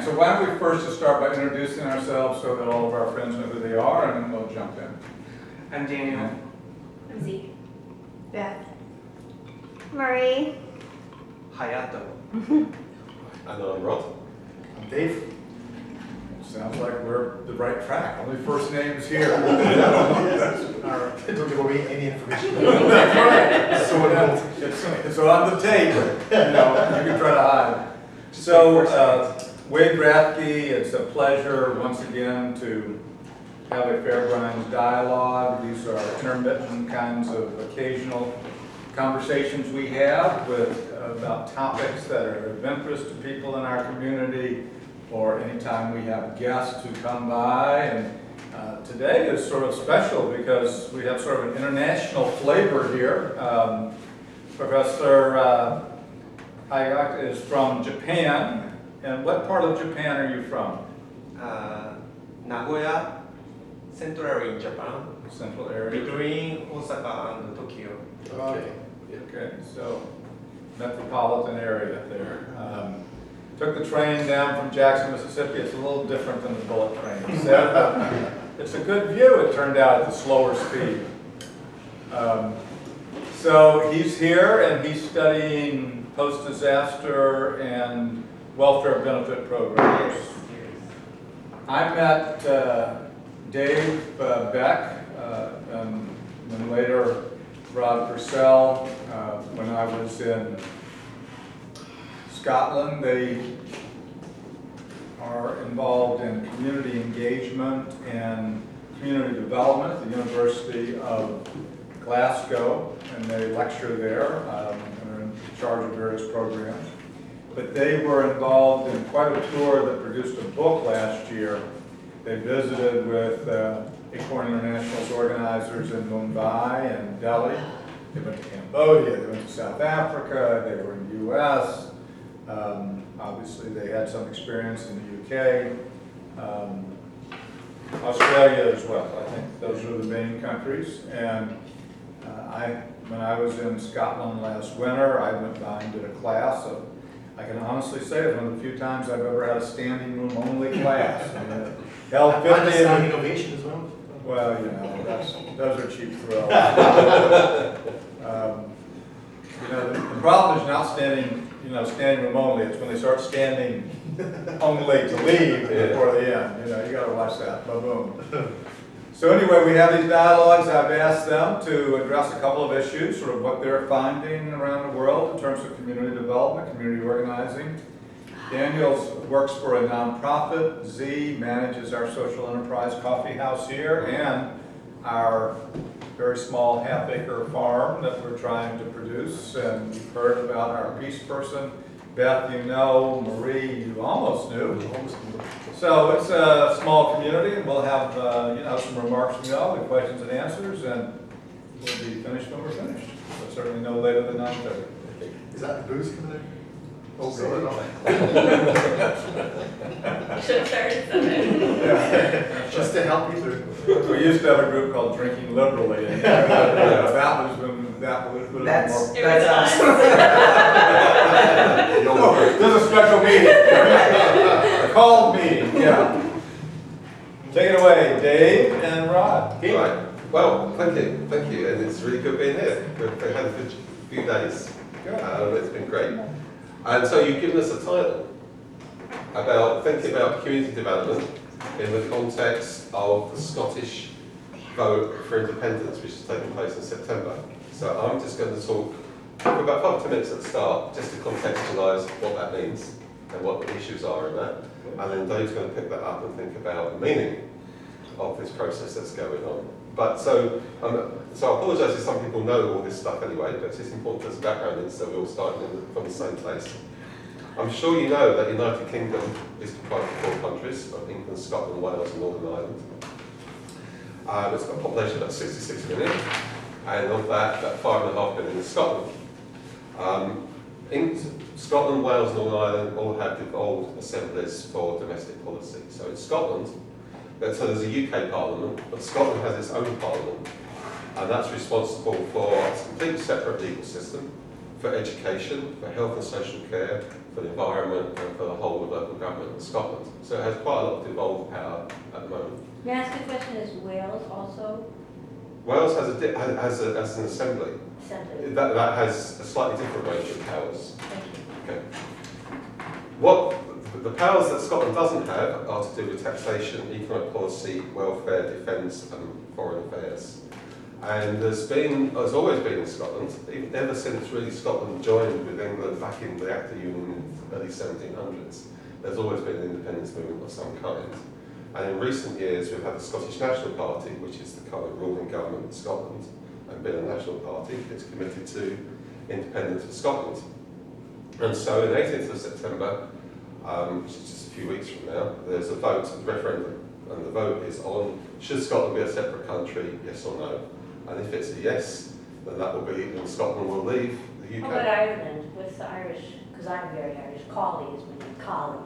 So why don't we first just start by introducing ourselves so that all of our friends know who they are, and then we'll jump in. I'm Daniel. I'm Zeke. Beth. Marie. Hayato. And I'm Rod. I'm Dave. Sounds like we're the right track. Only first names here. Don't give away any information. That's right. So on the tape, you can try to hide. So, Wade Rathke, it's a pleasure once again to have a Fair Grinds dialogue. These are intermittent kinds of occasional conversations we have about topics that are of interest to people in our community, or anytime we have guests who come by. And today is sort of special because we have sort of an international flavor here. Professor Hayek is from Japan. And what part of Japan are you from? Nagoya, central in Japan, Central area. between Osaka and Tokyo. Okay. Okay, so metropolitan area there. Took the train down from Jackson, Mississippi. It's a little different than the bullet train. It's a good view, it turned out, at the slower speed. So he's here and he's studying post-disaster and welfare benefit programs. I met Dave Beck and then later Rod Purcell when I was in Scotland. They are involved in community engagement and community development at the University of Glasgow, and they lecture there and are in charge of various programs. But they were involved in quite a tour that produced a book last year. They visited with Acorn International's organizers in Mumbai and Delhi. They went to Cambodia, they went to South Africa, they were in the US. Obviously, they had some experience in the UK, Australia as well. I think those are the main countries. And when I was in Scotland last winter, I went by and did a class. So I can honestly say it's one of the few times I've ever had a standing room only class. Held 50 Standing ovation as well. Well, those are cheap thrills. The problem is not standing room only. It's when they start standing only to leave before the end. You got to watch that. Boom. So anyway, we have these dialogues. I've asked them to address a couple of issues, sort of what they're finding around the world in terms of community development, community organizing. Daniel works for a nonprofit. Z manages our social enterprise coffeehouse here and our very small half-acre farm that we're trying to produce. And you've heard about our peace person. Beth, Marie, you almost knew. So it's a small community, and we'll have some remarks from y'all, the questions and answers, and we'll be finished when we're finished. But certainly no later than 9:30. Is that the booze coming out? Oh, You should have started at 7. Yeah. Just to help you through. We used to have a group called Drinking Liberally, and that was when that was more. That's us. There's a special meeting. A called meeting, yeah. Take it away, Dave and Rod. Right. Well, thank you, and it's really good being here. We've had a good few days. It's been great. And so you've given us a title about thinking about community development in the context of the Scottish vote for independence, which is taking place in September. So I'm just going to talk for about 5 to 10 minutes at the start, just to contextualise what that means and what the issues are in that. And then Dave's going to pick that up and think about the meaning of this process that's going on. But so I apologise if some people know all this stuff anyway, but it's important as a background so we're all starting from the same place. I'm sure you know that the United Kingdom is comprised of 4 countries, of England, Scotland, Wales and Northern Ireland. It's got a population of about 66 million, and of that, about 5.5 million is Scotland. Scotland, Wales, Northern Ireland all have devolved assemblies for domestic policy. So in Scotland, so there's a UK Parliament, but Scotland has its own Parliament, and that's responsible for a completely separate legal system, for education, for health and social care, for the environment and for the whole of local government in Scotland. So it has quite a lot of devolved power at the moment. May I ask a question, is Wales also Wales has an assembly. assembly? That has a slightly different range of powers. Thank you. Okay. What the powers that Scotland doesn't have are to do with taxation, economic policy, welfare, defence and foreign affairs. And there's always been in Scotland, even ever since really Scotland joined with England back in the Act of Union in the early 1700s, there's always been an independence movement of some kind. And in recent years we've had the Scottish National Party, which is the kind of ruling government in Scotland, and being a national party, it's committed to independence for Scotland. And so on the 18th of September, which is just a few weeks from now, there's a vote, a referendum, and the vote is on should Scotland be a separate country, yes or no. And if it's a yes, then that will be, and Scotland will leave the How UK. about Ireland? What's the Irish, because I'm very Irish, Collie is my name, Collie.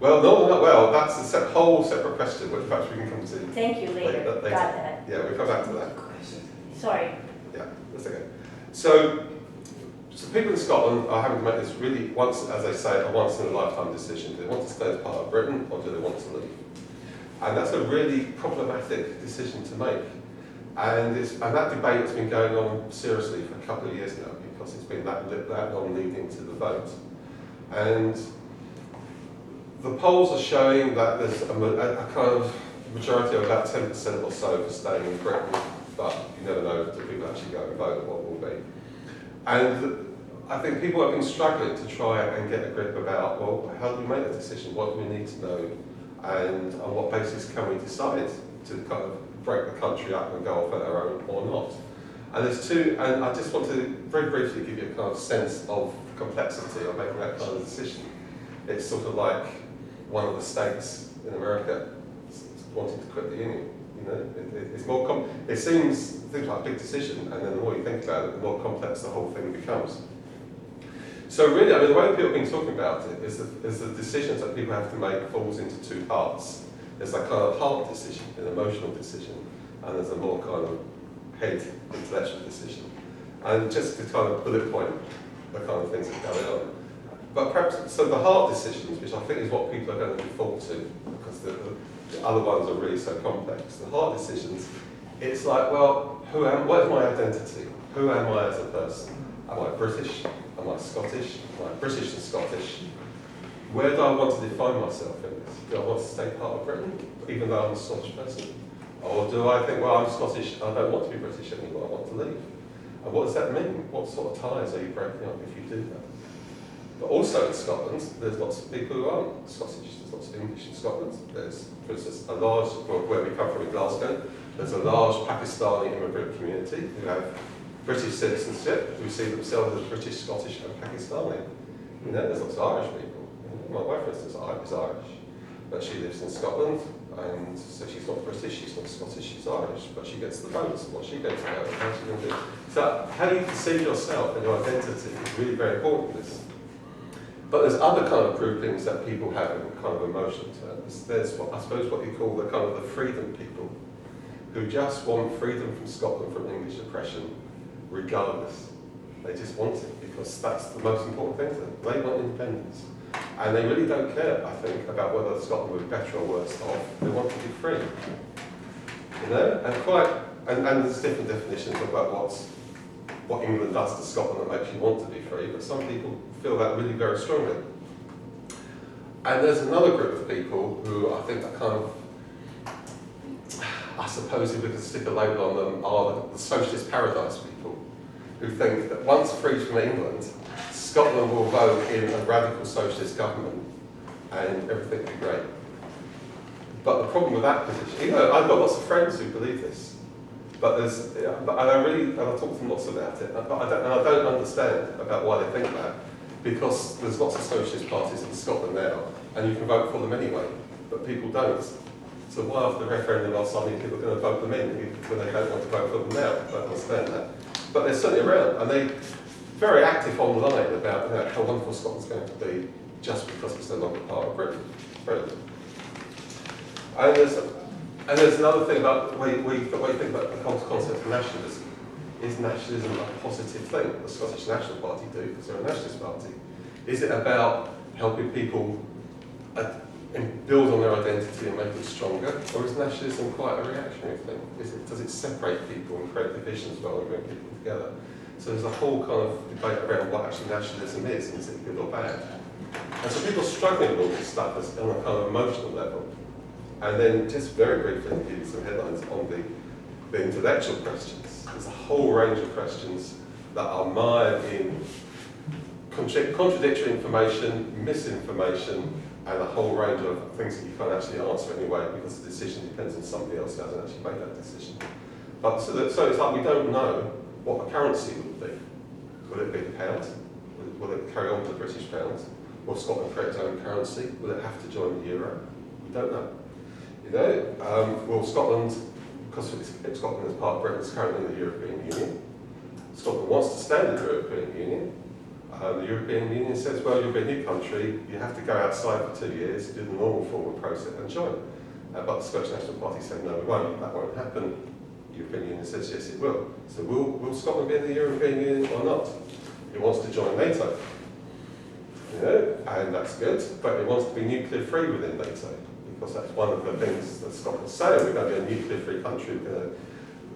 Well, no, well, that's a whole separate question, which perhaps we can come to. Thank you, later, Later. got that. Yeah, we'll come back to that. Sorry. Yeah, that's okay. So people in Scotland are having to make this really, once, as they say, a once-in-a-lifetime decision. Do they want to stay as part of Britain, or do they want to leave? And that's a really problematic decision to make. And that debate has been going on seriously for a couple of years now, because it's been that long leading to the vote. And the polls are showing that there's a kind of majority of about 10% or so for staying in Britain, but you never know until people actually go and vote what will be. And I think people have been struggling to try and get a grip about, well, how do we make a decision? What do we need to know? And on what basis can we decide to kind of break the country up and go off on our own or not? And there's two, and I just want to very briefly give you a kind of sense of complexity of making that kind of decision. It's sort of like one of the states in America wanting to quit the union. You know, it's more it seems like a big decision, and then the more you think about it, the more complex the whole thing becomes. So really, I mean, the way people have been talking about it is the decisions that people have to make falls into two parts. There's that kind of heart decision, an emotional decision, and there's a more kind of head intellectual decision. And just to kind of bullet point the kind of things that are going on. But perhaps, so the heart decisions, which I think is what people are going to default to, because the other ones are really so complex. The heart decisions, it's like, well, what is my identity? Who am I as a person? Am I British? Am I Scottish? Am I British and Scottish? Where do I want to define myself in this? Do I want to stay part of Britain, even though I'm a Scottish person? Or do I think, well, I'm Scottish, I don't want to be British anymore, I want to leave? And what does that mean? What sort of ties are you breaking up if you do that? But also in Scotland, there's lots of people who aren't Scottish. There's lots of English in Scotland. There's, for instance, a large, where we come from in Glasgow, there's a large Pakistani immigrant community who have British citizenship, who see themselves as British, Scottish and Pakistani. You know, there's lots of Irish people. My wife, for instance, is Irish, but she lives in Scotland, and so she's not British, she's not Scottish, she's Irish, but she gets the votes. What she gets to vote, how she going to do. So how you perceive yourself and your identity is really very important in this. But there's other kind of groupings that people have in kind of emotional terms. There's what I suppose what you call the kind of the freedom people, who just want freedom from Scotland from English oppression, regardless. They just want it because that's the most important thing to them. They want independence. And they really don't care, I think, about whether Scotland would be better or worse off. They want to be free. You know? And there's different definitions about what England does to Scotland that makes you want to be free, but some people feel that really very strongly. And there's another group of people who I think are kind of, I suppose if we could stick a label on them, are the socialist paradise people, who think that once freed from England, Scotland will vote in a radical socialist government and everything will be great. But the problem with that position, you know, I've got lots of friends who believe this, but and I talk to them lots about it, but I don't understand about why they think that, because there's lots of socialist parties in Scotland now, and you can vote for them anyway, but people don't. So why after the referendum last time people are going to vote them in when they don't want to vote for them now? I don't understand that. But they're certainly around, and they're very active online about how wonderful Scotland's going to be just because it's no longer part of Britain. Brilliant. And there's another thing about what you think about the concept of nationalism. Is nationalism a positive thing? The Scottish National Party do, because they're a nationalist party. Is it about helping people and build on their identity and make it stronger? Or is nationalism quite a reactionary thing? Does it separate people and create divisions rather than bring people together? So there's a whole kind of debate around what actually nationalism is, and is it good or bad? And so people are struggling with all this stuff on a kind of emotional level. And then just very briefly, to give you some headlines on the intellectual questions. There's a whole range of questions that are mired in contradictory information, misinformation, and a whole range of things that you can't actually answer anyway because the decision depends on somebody else who hasn't actually made that decision. But so it's like we don't know what the currency would be. Will it be the pound? Will it carry on to the British pound? Will Scotland create its own currency? Will it have to join the euro? We don't know. Will Scotland, because Scotland is part of Britain, is currently in the European Union. Scotland wants to stay in the European Union. The European Union says, well, you'll be a new country, you have to go outside for 2 years, do the normal formal process and join. But the Scottish National Party said, no, we won't, that won't happen. The European Union says, yes, it will. So will Scotland be in the European Union or not? It wants to join NATO. And that's good, but it wants to be nuclear free within NATO, because that's one of the things that Scotland's saying, we're going to be a nuclear free country.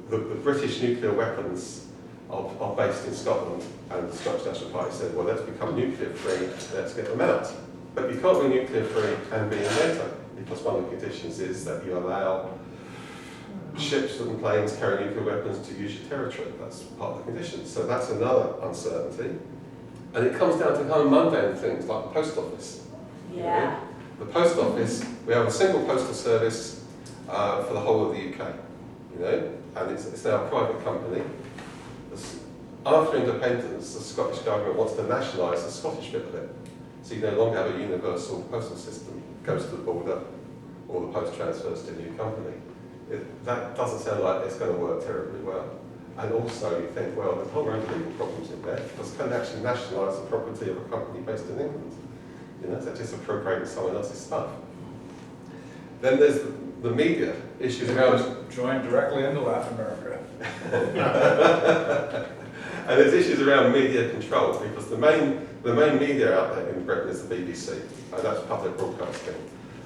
The British nuclear weapons are based in Scotland, and the Scottish National Party said, well, let's become nuclear free, let's get them out. But you can't be nuclear free and be in NATO, because one of the conditions is that you allow ships and planes carrying nuclear weapons to use your territory. That's part of the conditions. So that's another uncertainty. And it comes down to kind of mundane things like the post office. Yeah. The post office, we have a single postal service for the whole of the UK, and it's now a private company. After independence, the Scottish Government wants to nationalise the Scottish bit of it. So you no longer have a universal postal system. It goes to the border, or the post transfers to a new company. That doesn't sound like it's going to work terribly well. And also you think, well, there's a whole range of legal problems in there, because can they actually nationalise the property of a company based in England? Is that just appropriating someone else's stuff? Then there's the media issues around... Join directly into Latin America. And there's issues around media control, because the main media outlet in Britain is the BBC, and that's public broadcasting.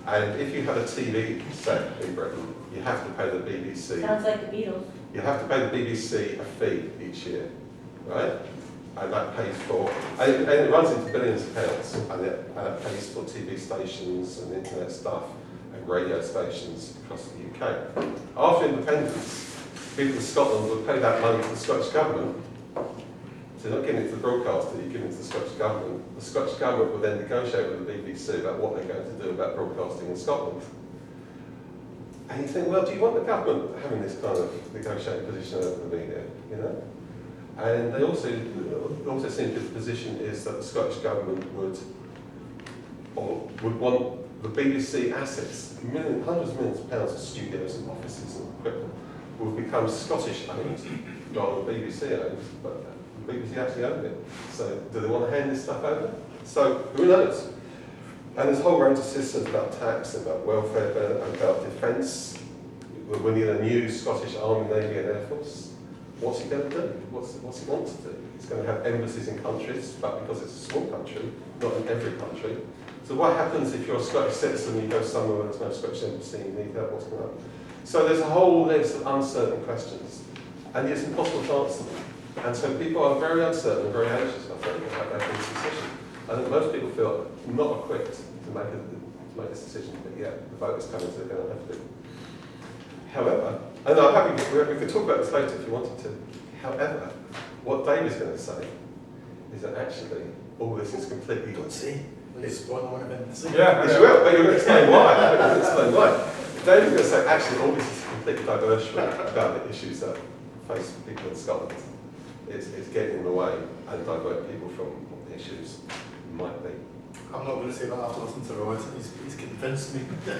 And if you have a TV set in Britain, you have to pay the BBC. Sounds like the Beatles. You have to pay the BBC a fee each year, right? And that pays for, and it runs into billions of pounds, and it pays for TV stations and internet stuff and radio stations across the UK. After independence, people in Scotland would pay that money to the Scottish Government. So you're not giving it to the broadcaster, you're giving it to the Scottish Government. The Scottish Government will then negotiate with the BBC about what they're going to do about broadcasting in Scotland. And you think, well, do you want the government having this kind of negotiating position over the media, And they also seem to be the position is that the Scottish Government would want the BBC assets, hundreds of millions of pounds of studios and offices and equipment, would become Scottish owned rather than BBC owned, but the BBC actually owned it. So do they want to hand this stuff over? So who knows? And there's a whole range of systems about tax, about welfare, about defence. We need a new Scottish Army, Navy and Air Force. What's he going to do? What's he want to do? He's going to have embassies in countries, but because it's a small country, not in every country. So what happens if you're a Scottish citizen, you go somewhere where there's no Scottish embassy, you need help, what's going on? So there's a whole list of uncertain questions, and it's impossible to answer them. And so people are very uncertain and very anxious, I think, about making this decision. I think most people feel not equipped to make this decision, but yeah, the vote is coming, so they're going to have to. However, and I'm happy, we could talk about this later if you wanted to. However, what Dave is going to say is that actually all this is completely... Don't say. Please spoil what I'm going to say. Yeah. Yes, you will, but you're going to explain why. I'm going to explain why. Dave is going to say actually all this is completely diversionary about the issues that face people in Scotland. It's getting in the way and divert people from what the issues might be. I'm not going to say that after listening to Rod. He's convinced me. It's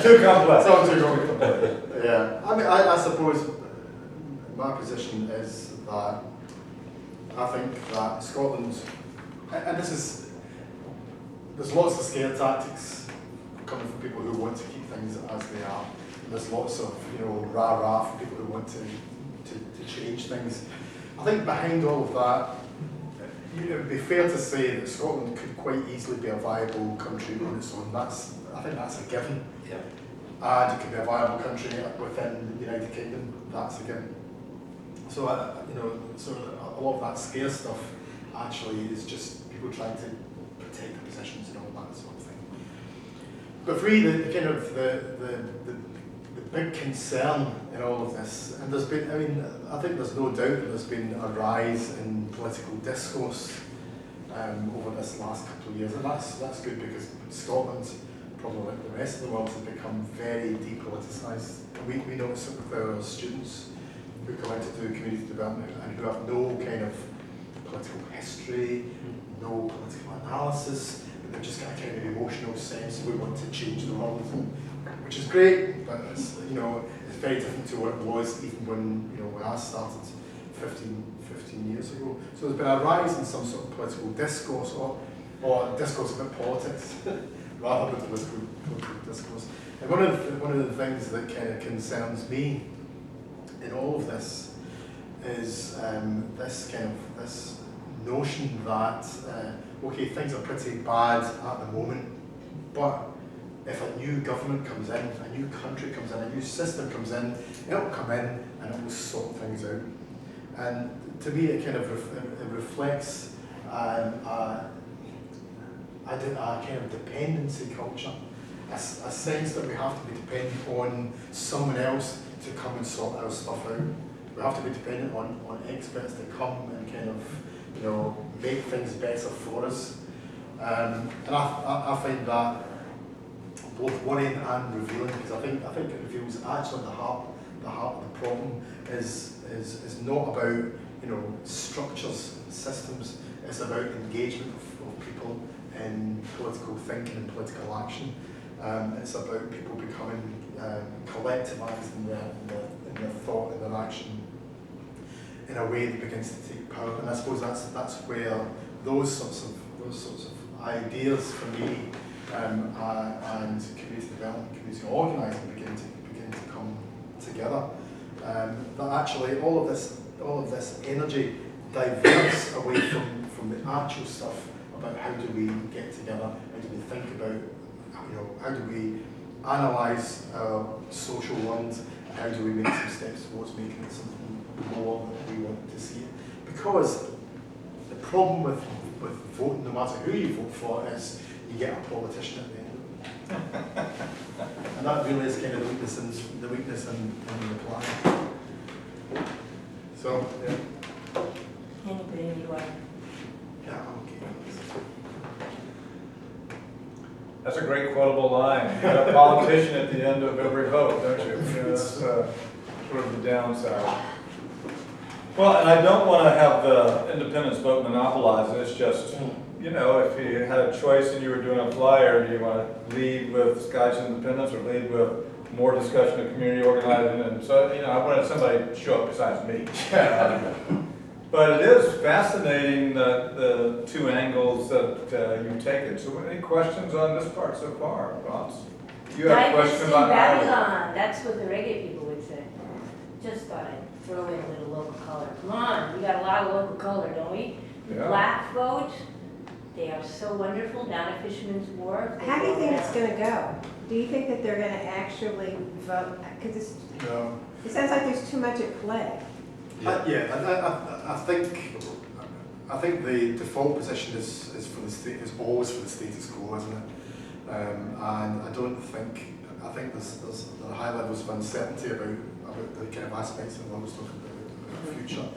too complex. Sounds too complex. Yeah. I mean, I suppose my position is that I think that Scotland, and there's lots of scare tactics coming from people who want to keep things as they are. There's lots of, rah-rah for people who want to change things. I think behind all of that it would be fair to say that Scotland could quite easily be a viable country on its own. I think that's a given. Yeah. And it could be a viable country within the United Kingdom. That's a given. So, so a lot of that scare stuff actually is just people trying to protect their positions and all that sort of thing. But for me, the big concern in all of this, and there's been, I think there's no doubt that there's been a rise in political discourse over this last couple of years, and that's good because Scotland, probably like the rest of the world, has become very depoliticised. We notice it with our students who come out to do community development and who have no kind of political history, no political analysis, but they've just got a kind of emotional sense of we want to change the world, which is great, but it's, it's very different to what it was even when I started 15 years ago. So there's been a rise in some sort of political discourse or discourse about politics rather than political discourse. And one of the things that kind of concerns me in all of this is this notion that okay, things are pretty bad at the moment, but if a new government comes in, a new country comes in, a new system comes in, it'll come in and it will sort things out. And to me, it kind of it reflects a kind of dependency culture, a sense that we have to be dependent on someone else to come and sort our stuff out. We have to be dependent on experts to come and kind of make things better for us. And I find that both worrying and revealing, because I think it reveals actually the heart of the problem is not about structures and systems. It's about engagement of people in political thinking and political action. It's about people becoming collectivised in their thought and their action in a way that begins to take power. And I suppose that's where those sorts of ideas for me and community development, community organising begin to come together. That actually all of this energy diverts away from the actual stuff about how do we get together, how do we think about, how do we analyse our social world, and how do we make some steps towards making it something more that we want to see. Because the problem with voting, no matter who you vote for, is you get a politician at the end of it. And that really is kind of the weakness in the plan. So, yeah. Anybody, anyway. Yeah, I'm okay with this. That's a great quotable line. You got a politician at the end of every vote, don't you? That's sort of the downside. Well, and I don't want to have the independence vote monopolized. It's just, if you had a choice and you were doing a flyer, do you want to lead with Scottish independence or lead with more discussion of community organizing? And so, I wanted somebody to show up besides me. But it is fascinating the two angles that you've taken. So any questions on this part so far, Ross? You have a question about Babylon. That's what the reggae people would say. Just thought I'd throw in a little local color. Come on, we got a lot of local color, don't we? Yeah. Black vote, they are so wonderful down at Fisherman's Wharf. How do you think it's going to go? Do you think that they're going to actually vote? Because No. it sounds like there's too much at play. I think the default position is always for the status quo, isn't it? And I think there's high levels of uncertainty about the kind of aspects that one was talking about the future.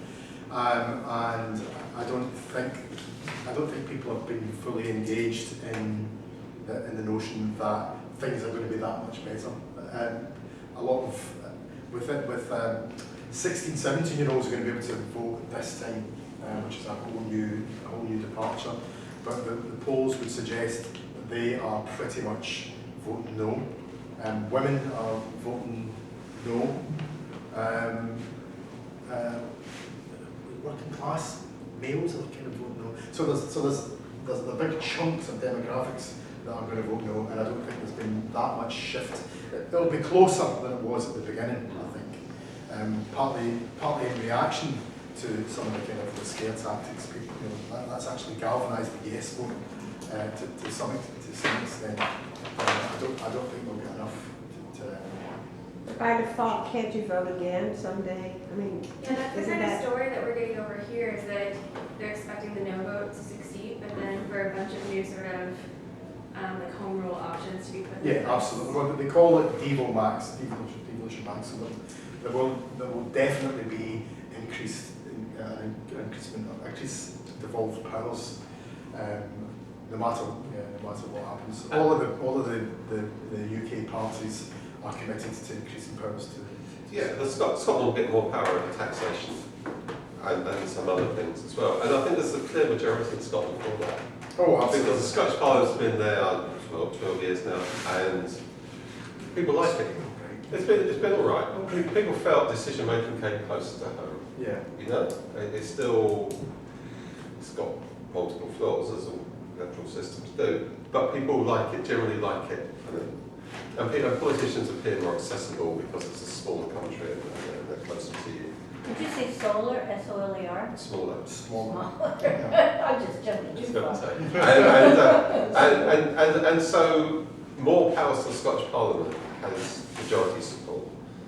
And I don't think people have been fully engaged in the notion that things are going to be that much better. A lot of with 16, 17-year-olds are going to be able to vote this time, which is a whole new departure. But the polls would suggest that they are pretty much voting no. Women are voting no. Working class males are kind of voting no. So there's the big chunks of demographics that are going to vote no, and I don't think there's been that much shift. It'll be closer than it was at the beginning, I think. Partly in reaction to some of the kind of the scare tactics. People, that's actually galvanised the yes vote to some extent. I don't think we'll get enough to By default, can't you vote again someday? I mean, Yeah, that's the isn't kind of that, story that we're getting over here is that they're expecting the no vote to succeed, but then for a bunch of new sort of like home rule options to be put in place. Yeah, absolutely. Well, they call it devolution max. So there will definitely be increased devolved powers, no matter what happens. All of the UK parties are committed to increasing powers to. Yeah, Scotland will get more power over taxation and some other things as well. And I think there's a clear majority in Scotland for that. Oh, Because absolutely. the Scottish Parliament's been there 12 years now, and people like it. It's been all right. People felt decision making came closer to home. Yeah. You know, it's got multiple flaws as all electoral systems do, but people like it, generally like it. And politicians appear more accessible because it's a smaller country and they're closer to you. Did you say solar, S-O-L-A-R? Smaller. Smaller. I'm just jumping It's too fair to far. say. And so more powers to the Scottish Parliament has majority support.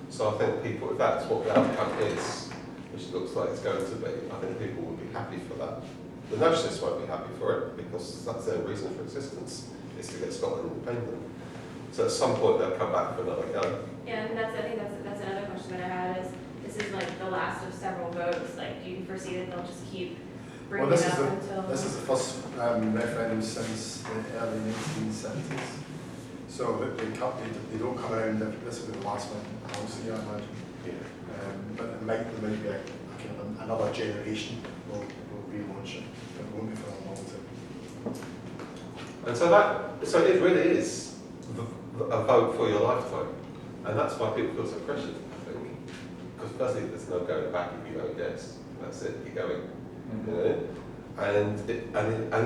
So I think people, if that's what the outcome is, which it looks like it's going to be, I think people will be happy for that. The nationalists won't be happy for it because that's their reason for existence, is to get Scotland independent. So at some point they'll come back for another go. Yeah, and I think that's another question that I had is, this is like the last of several votes, like do you foresee that they'll just keep bringing Well, it up until? this is the first referendum since the early 1970s. So that they don't come around, this will be the last one, obviously, I imagine. Yeah. But there might be a kind of another generation will relaunch it. It won't be for a long time. And so it really is a vote for your lifetime. And that's why people feel so pressured, I think. Because firstly, there's no going back if you vote yes. That's it, you're going. You know? And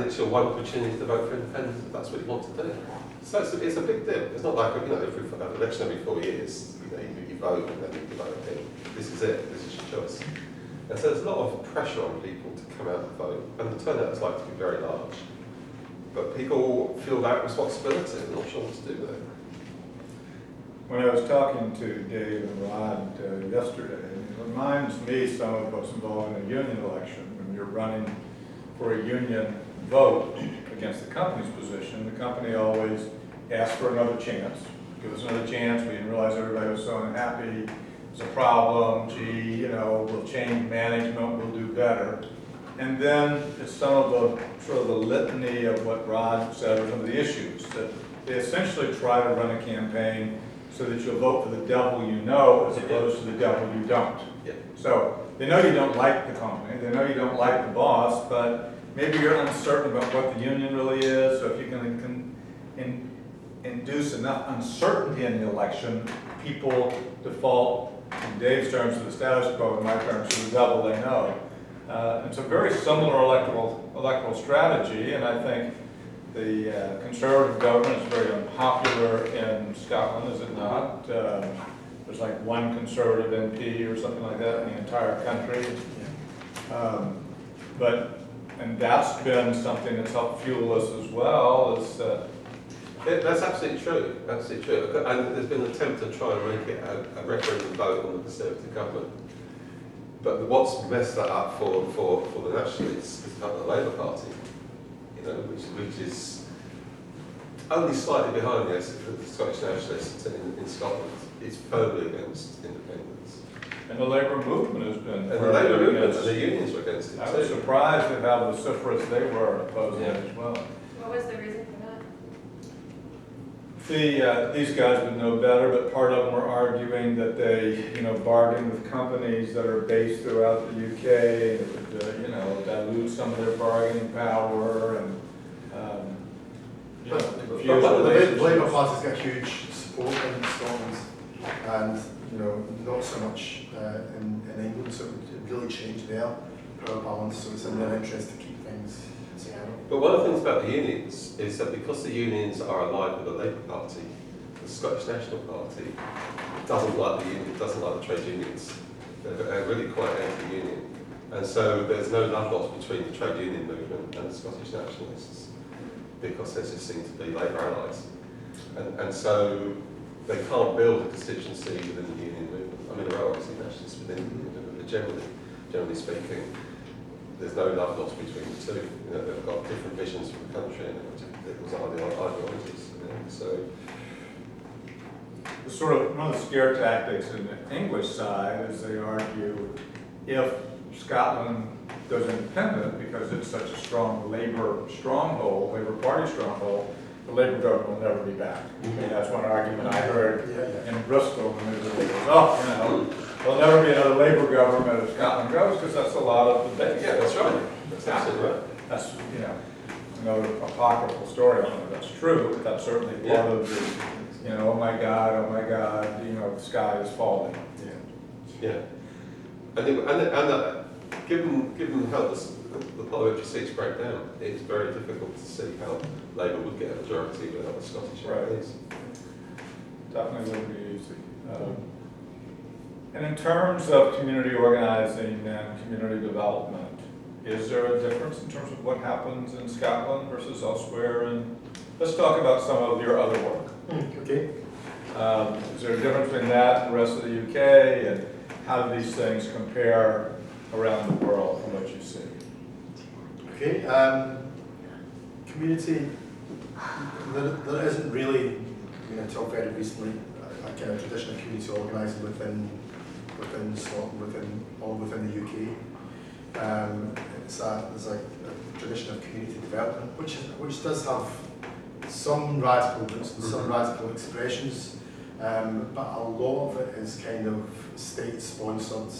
it's your one opportunity to vote for independence if that's what you want to do. So it's a big deal. It's not like, every election every 4 years, you vote and then you vote again. This is it, this is your choice. And so there's a lot of pressure on people to come out and vote. And the turnout is likely to be very large. But people feel that responsibility and not sure what to do with it. When I was talking to Dave and Rod yesterday, it reminds me some of what's involved in a union election. When you're running for a union vote against the company's position, the company always asks for another chance. Give us another chance. We didn't realize everybody was so unhappy. It's a problem. Gee, we'll change management. We'll do better. And then it's some of the sort of the litany of what Rod said are some of the issues that they essentially try to run a campaign so that you'll vote for the devil you know as opposed to the devil you don't. Yeah. So they know you don't like the company, they know you don't like the boss, but maybe you're uncertain about what the union really is. So if you can induce enough uncertainty in the election, people default, in Dave's terms, to the status quo, in my terms, to the devil they know. It's a very similar electoral strategy, and I think the Conservative government is very unpopular in Scotland, is it not? There's like one Conservative MP or something like that in the entire country. And that's been something that's helped fuel us as well. That's absolutely true. Absolutely true. And there's been an attempt to try and make it a referendum vote on the Conservative government. But what's messed that up for the Nationalists is about the Labour Party, which is only slightly behind the Scottish Nationalists in Scotland. It's firmly against independence. And the Labour movement has been. And the Labour movement and the unions were against it too. I was surprised at how vociferous they were opposing it as well. What was the reason for that? These guys would know better, but part of them were arguing that they, bargain with companies that are based throughout the UK, and it would, dilute some of their bargaining power, and But confuse the relationships. Labour Party's got huge support in Scotland, and not so much in England, so it really changed their power balance, so it's in their interest to keep things together. But one of the things about the unions is that because the unions are aligned with the Labour Party, the Scottish National Party doesn't like the trade unions. They're really quite anti-union. And so there's no love lost between the trade union movement and the Scottish nationalists, because they just seem to be Labour allies. And so they can't build a constituency within the union movement. I mean, there are obviously nationalists within the union movement, but generally speaking, there's no love lost between the two. You know, they've got different visions for the country and it was ideologies. You know, so The sort of, one of the scare tactics in the English side is they argue if Scotland goes independent because it's such a strong Labour stronghold, Labour Party stronghold, the Labour government will never be back. I mean, that's one argument I heard in Bristol when it was, there'll never be another Labour government if Scotland goes, because that's a lot of the base. yeah, that's right. That's absolutely right. That's, another apocryphal story. I don't know if that's true, but that's certainly part of the, oh my God, the sky is falling. Yeah. And given how the parliamentary seats break down, it's very difficult to see how Labour would get a majority without the Scottish MPs. Definitely wouldn't be easy. And in terms of community organizing and community development, is there a difference in terms of what happens in Scotland versus elsewhere? And let's talk about some of your other work. Okay. Is there a difference between that and the rest of the UK, and how do these things compare around the world from what you see? Okay. Community, there isn't really, until very recently, a kind of tradition of community organising within Scotland, within the UK. There's a tradition of community development, which does have some radical roots and some radical expressions, but a lot of it is kind of state-sponsored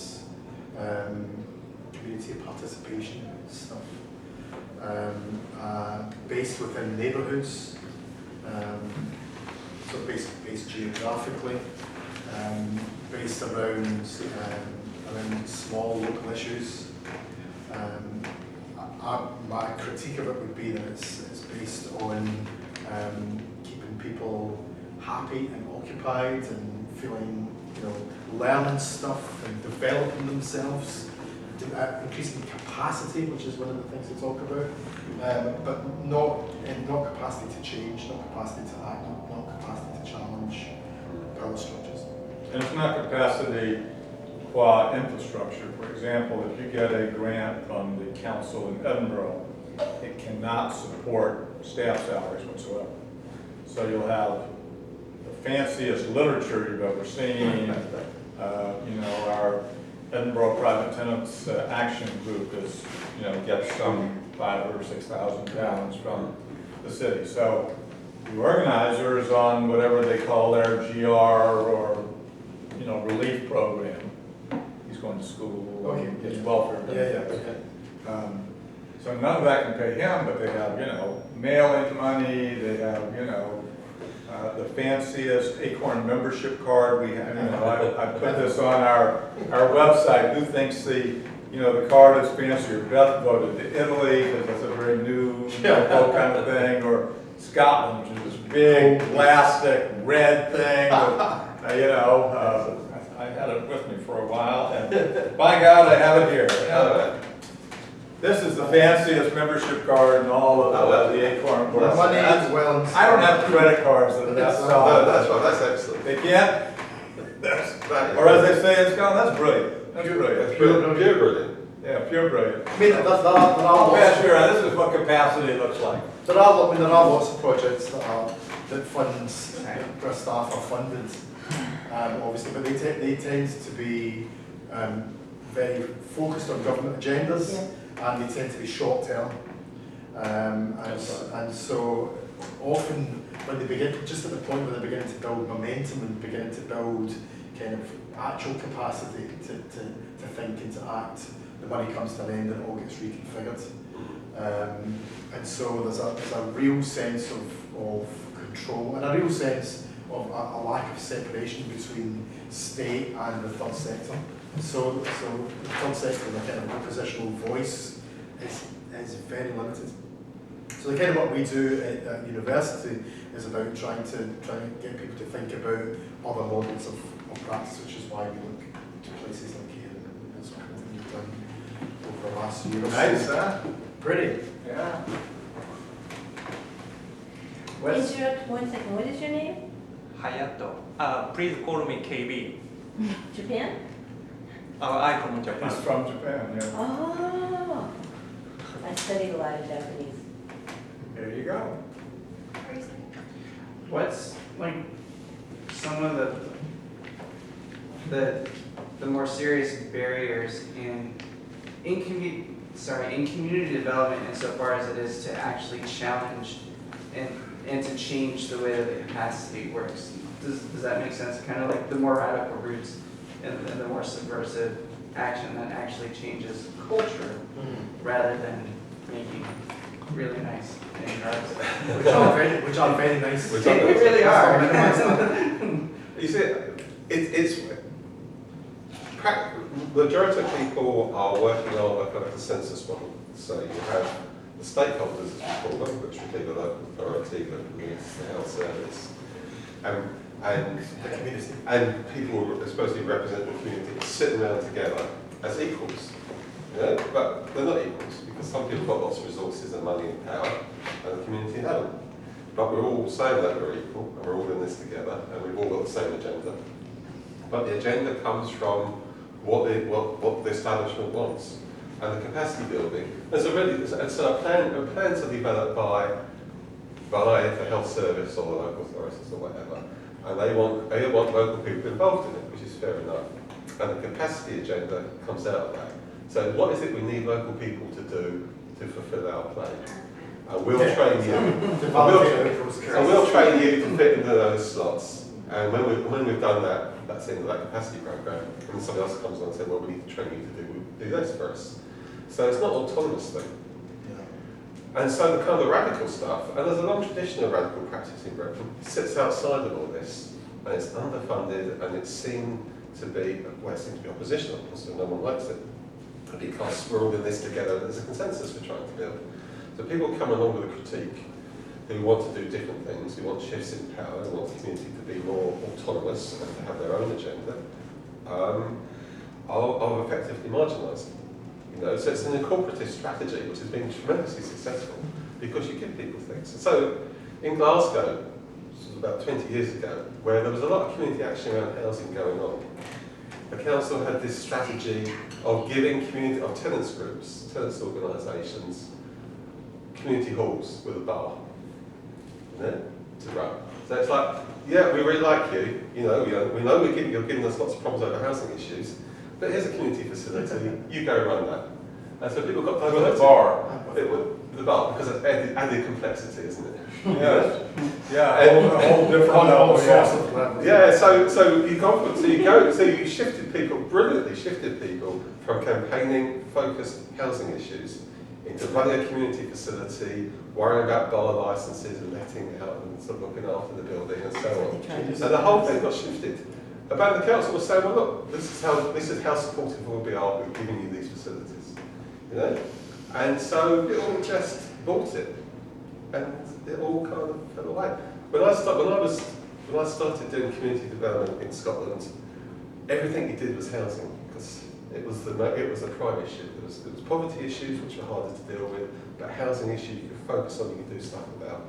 community participation stuff, based within neighbourhoods, so based geographically, based around small local issues. My critique of it would be that it's based on keeping people happy and occupied and feeling, learning stuff and developing themselves, increasing capacity, which is one of the things they talk about, but not capacity to change, not capacity to act, not capacity to challenge power structures. And it's not capacity qua infrastructure. For example, if you get a grant from the council in Edinburgh, it cannot support staff salaries whatsoever. So you'll have the fanciest literature you've ever seen. Our Edinburgh Private Tenants Action Group is, gets some £5,000 or £6,000 from the city. So the organizers on whatever they call their GR or relief program, he's going to school, he gets welfare benefits. So none of that can pay him, but they have, mail-in money, they have, the fanciest Acorn membership card we have. I put this on our website. Who thinks the card is fancier? Beth voted to Italy because that's a very new kind of thing, or Scotland, which is this big plastic red thing. With, I had it with me for a while, and by God, I have it here. This is the fanciest membership card in all of the Acorn boards. I don't have credit cards that are that solid. That's right, that's excellent. They can't. Or as they say in Scotland, that's brilliant. That's brilliant. That's pure brilliant. Yeah, pure brilliant. I mean, there are This is what capacity looks like. there are lots of projects that funds where staff are funded, obviously, but they tend to be very focused on government agendas. And they tend to be short term, and so often when they begin, just at the point where they're beginning to build momentum and beginning to build kind of actual capacity to think and to act, the money comes to an end and it all gets reconfigured. And so there's a real sense of control and a real sense of a lack of separation between state and the third sector. So the third sector, the kind of oppositional voice, is very limited. So the kind of what we do at university is about trying to get people to think about other models of practice, which is why we look to places like here and so on. over the last year. or so. Nice, huh? Pretty. Yeah. What's, Interrupt 1 second, what is your name? Hayato. Please call me KB. Japan? I'm from he's Japan. from Japan, yeah. Oh, I studied a lot of Japanese. There you go. What are you saying? What's like some of the more serious barriers in community development insofar as it is to actually challenge and to change the way that the capacity works? Does that make sense? Kind of like the more radical routes and the more subversive action that actually changes culture rather than making really nice things. Which are very nice. Which They are- really are. You see, it's majority of people are working on a kind of consensus model. So you have the stakeholders, as we call them, which would be the local authority, the police, the health service, and The community. and people who are supposed to represent the community sitting around together as equals. You know? But they're not equals because some people have got lots of resources and money and power, and the community haven't. But we're all saying that we're equal, and we're all in this together, and we've all got the same agenda. But the agenda comes from what the establishment wants, and the capacity building. There's a plan to develop by the health service or the local authorities or whatever, and they want local people involved in it, which is fair enough. And the capacity agenda comes out of that. So what is it we need local people to do to fulfil our plan? And we'll train you. And we'll train you to fit into those slots. And when we've done that, that's the end of that capacity program. And then somebody else comes along and says, well, we need to train you to do this for us. So it's not an autonomous thing. And so the kind of radical stuff, and there's a long tradition of radical practice in Britain, sits outside of all this, and it's underfunded, and it's seen to be, well, it seems to be oppositional, so no one likes it. Because we're all in this together, and there's a consensus we're trying to build. So people come along with a critique who want to do different things, who want shifts in power, who want the community to be more autonomous and to have their own agenda, are effectively marginalised. You know, so it's an incorporative strategy which has been tremendously successful because you give people things. So in Glasgow, this was about 20 years ago, where there was a lot of community action around housing going on, the council had this strategy of giving tenants groups, tenants organisations, community halls with a bar, you know, to run. So it's like, yeah, we really like you, we know you're giving us lots of problems over housing issues, but here's a community facility, you go run that. And so people got diverted. With a bar. The bar, because it's added complexity, isn't it? Yes. Yeah, a whole different level, yeah. Yeah, so you shifted people, brilliantly shifted people from campaigning focused housing issues into running a community facility, worrying about bar licenses and letting out and sort of looking after the building and so on. So the whole thing got shifted. About the council was saying, well look, this is how supportive we'll be of giving you these facilities. You know? And so it all just bought it. And it all kind of fell away. When I started doing community development in Scotland, everything you did was housing, because it was a prime issue. There was poverty issues which were harder to deal with, but housing issues you could focus on, you could do stuff about.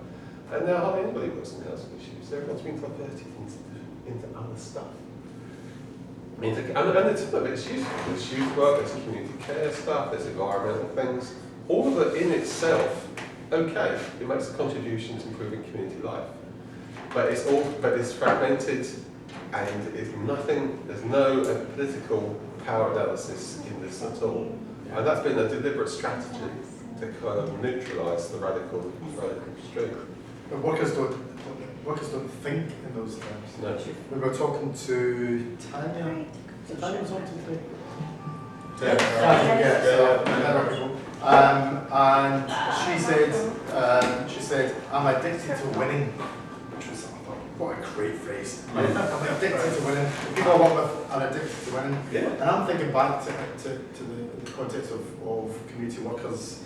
And now hardly anybody works on housing issues. Everyone's been diverted into other stuff. And it's useful. There's youth work, there's community care stuff, there's environmental things. All of it in itself, okay, it makes a contribution to improving community life. But it's fragmented, and there's no political power analysis in this at all. And that's been a deliberate strategy to kind of neutralise the radical stream. But workers don't think in those terms. No. We were talking to Tanya. Tanya was on today. And she said, I'm addicted to winning, which was, what a great phrase. I'm addicted to winning. People I work with are addicted to winning. Yeah. And I'm thinking back to the context of community workers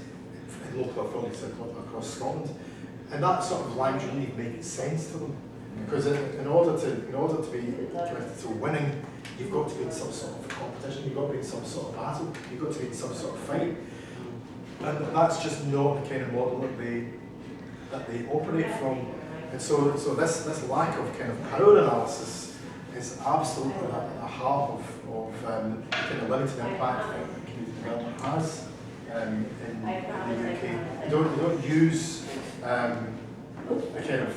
in local authorities across Scotland. And that sort of language really made sense to them. Because in order to be committed to winning, you've got to be in some sort of competition, you've got to be in some sort of battle, you've got to be in some sort of fight. And that's just not the kind of model that they operate from. And so this lack of kind of power analysis is absolutely at the heart of kind of limited impact that community development has in the UK. You don't use the kind of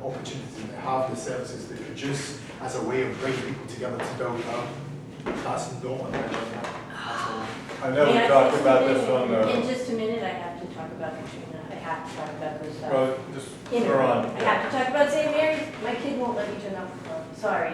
opportunity that they have, the services they produce as a way of bringing people together to build up. That's not an agenda at all. I know we talked about this on In the, just a minute, I have to talk about Katrina. I have to talk about this stuff. well, just, In a we're minute. on. I have to talk about St. Mary's. My kid won't let me turn off the phone. Sorry.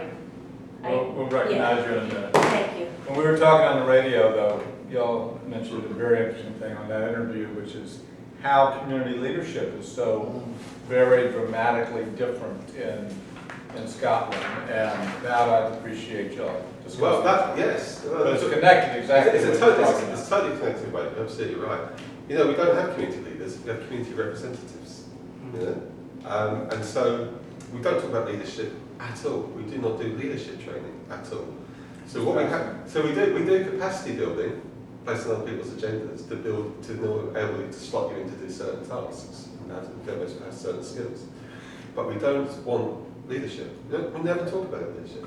We'll recognize you in a minute. Thank you. When we were talking on the radio, though, y'all mentioned a very interesting thing on that interview, which is how community leadership is so very dramatically different in Scotland, and that I appreciate y'all discussing. Well, yes. But it's connected exactly It's what you're talking totally about. connected, mate. You're absolutely right. You know, we don't have community leaders, we have community representatives. You know? And so we don't talk about leadership at all. We do not do leadership training at all. So what we have, we do capacity building based on other people's agendas to know able to slot you in to do certain tasks and how to develop certain skills. But we don't want leadership. We never talk about leadership.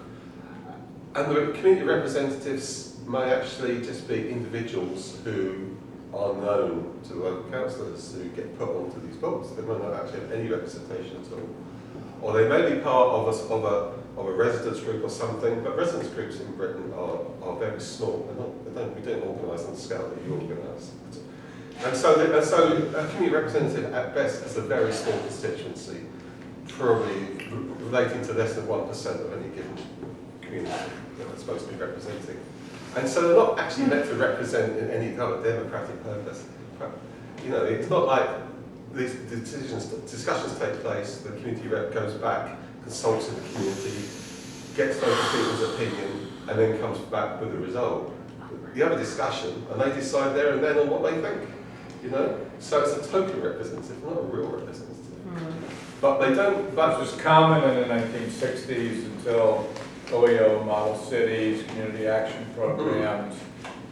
And the community representatives may actually just be individuals who are known to the local councillors who get put onto these boards. They may not actually have any representation at all. Or they may be part of a residents group or something, but residents groups in Britain are very small. We don't organise on the scale that you organise. And so a community representative at best has a very small constituency, probably relating to less than 1% of any given community that they're supposed to be representing. And so they're not actually meant to represent in any kind of democratic purpose. You know, it's not like these discussions take place, the community rep goes back, consults with the community, gets local people's opinion, and then comes back with a result. You have a discussion, and they decide there and then on what they think. You know, so it's a token representative, not a real representative. But they don't. That was common in the 1960s until OEO, model cities, community action programs,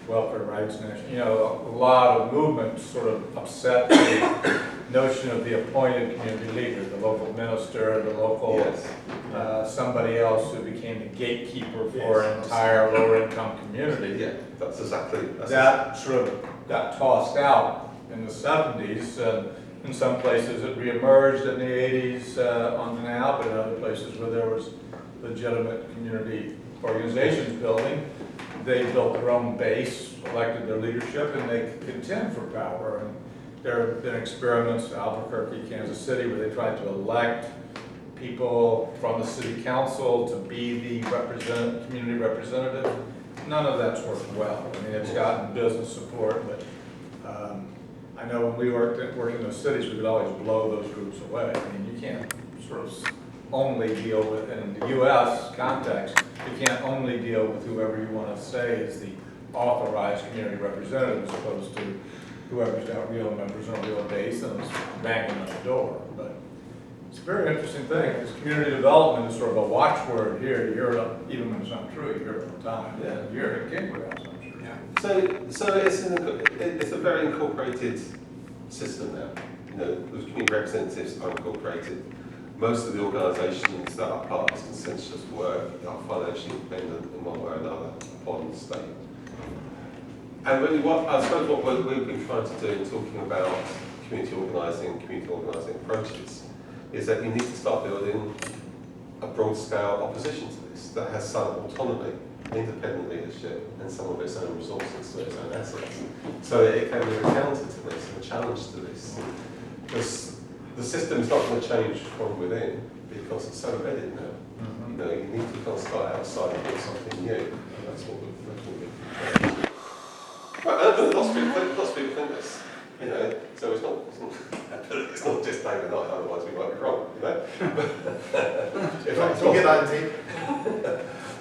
welfare rights, you know, a lot of movements sort of upset the notion of the appointed community leader, the local minister, the local somebody else who became the gatekeeper for an entire lower-income community. Yeah, that's exactly. That sort of got tossed out in the 70s, and in some places it reemerged in the 80s on and out, but in other places where there was legitimate community organizations building, they built their own base, elected their leadership, and they contend for power. And there have been experiments in Albuquerque, Kansas City, where they tried to elect people from the city council to be the community representative. None of that's worked well. I mean, it's gotten business support, but I know when we worked in those cities, we could always blow those groups away. I mean, you can't sort of only deal with, in the U.S. context, you can't only deal with whoever you want to say is the authorized community representative, as opposed to whoever's got real members on a real base and is banging on the door. But it's a very interesting thing, because community development is sort of a watchword here. You hear it, even when it's not true, you hear it all the time. Yeah. You hear it at Kingwood House, I'm sure. Yeah. So it's a very incorporated system now. You know, those community representatives are incorporated. Most of the organisations that are part of this consensus work are financially dependent in one way or another upon the state. And really I suppose what we've been trying to do in talking about community organising approaches is that you need to start building a broad scale opposition to this that has some autonomy, independent leadership, and some of its own resources, its own assets. So that it can be a counter to this and a challenge to this. Because the system is not going to change from within because it's so embedded now. You know, you need to kind of start outside and do something new. And that's what we're lots of people think this. You know, so it's not just day and night, otherwise we might be wrong, you know. Don't get that tape.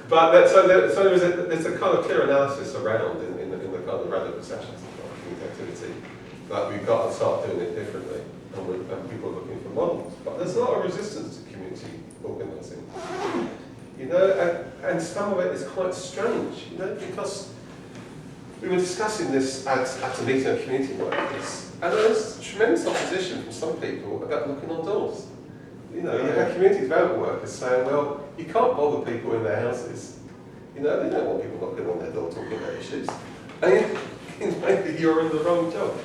But there's a kind of clear analysis around in the kind of relevant sessions of community activity that we've got to start doing it differently. And people are looking for models. But there's a lot of resistance to community organising. You know, and some of it is quite strange, you know, because we were discussing this at a meeting of community workers, and there was tremendous opposition from some people about knocking on doors. You know, you have community development workers saying, well, you can't bother people in their houses. You know, they don't want people knocking on their door talking about issues. And maybe you're in the wrong job.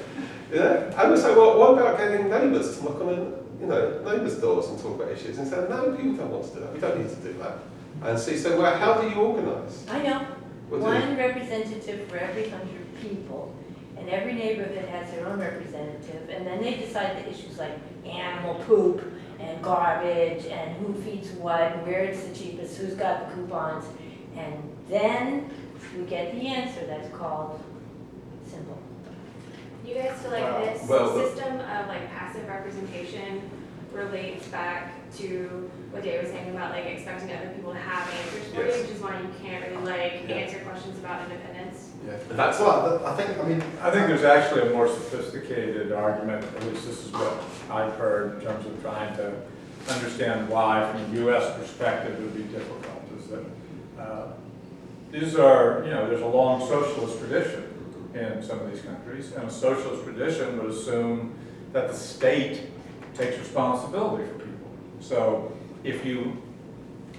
You know? And we say, well, what about getting neighbours to knock on, neighbours' doors and talk about issues? And say, no, people don't want to do that. We don't need to do that. And so you say, well, how do you organise? I know. What do One representative for every 100 people, and every neighborhood has their own representative, and then they decide the issues like animal poop and garbage and who feeds what, and where it's the cheapest, who's got the coupons, and then we get the answer that's called simple. You guys feel like this Well, system of like passive representation relates back to what Dave was saying about like expecting other people to have answers for Yes. you, which is why you can't really like answer questions about independence. Yeah. That's Well, I think, I think there's actually a more sophisticated argument, at least this is what I've heard in terms of trying to understand why, from a U.S. perspective, it would be difficult, is that these are, there's a long socialist tradition in some of these countries, and a socialist tradition would assume that the state takes responsibility for people. So if you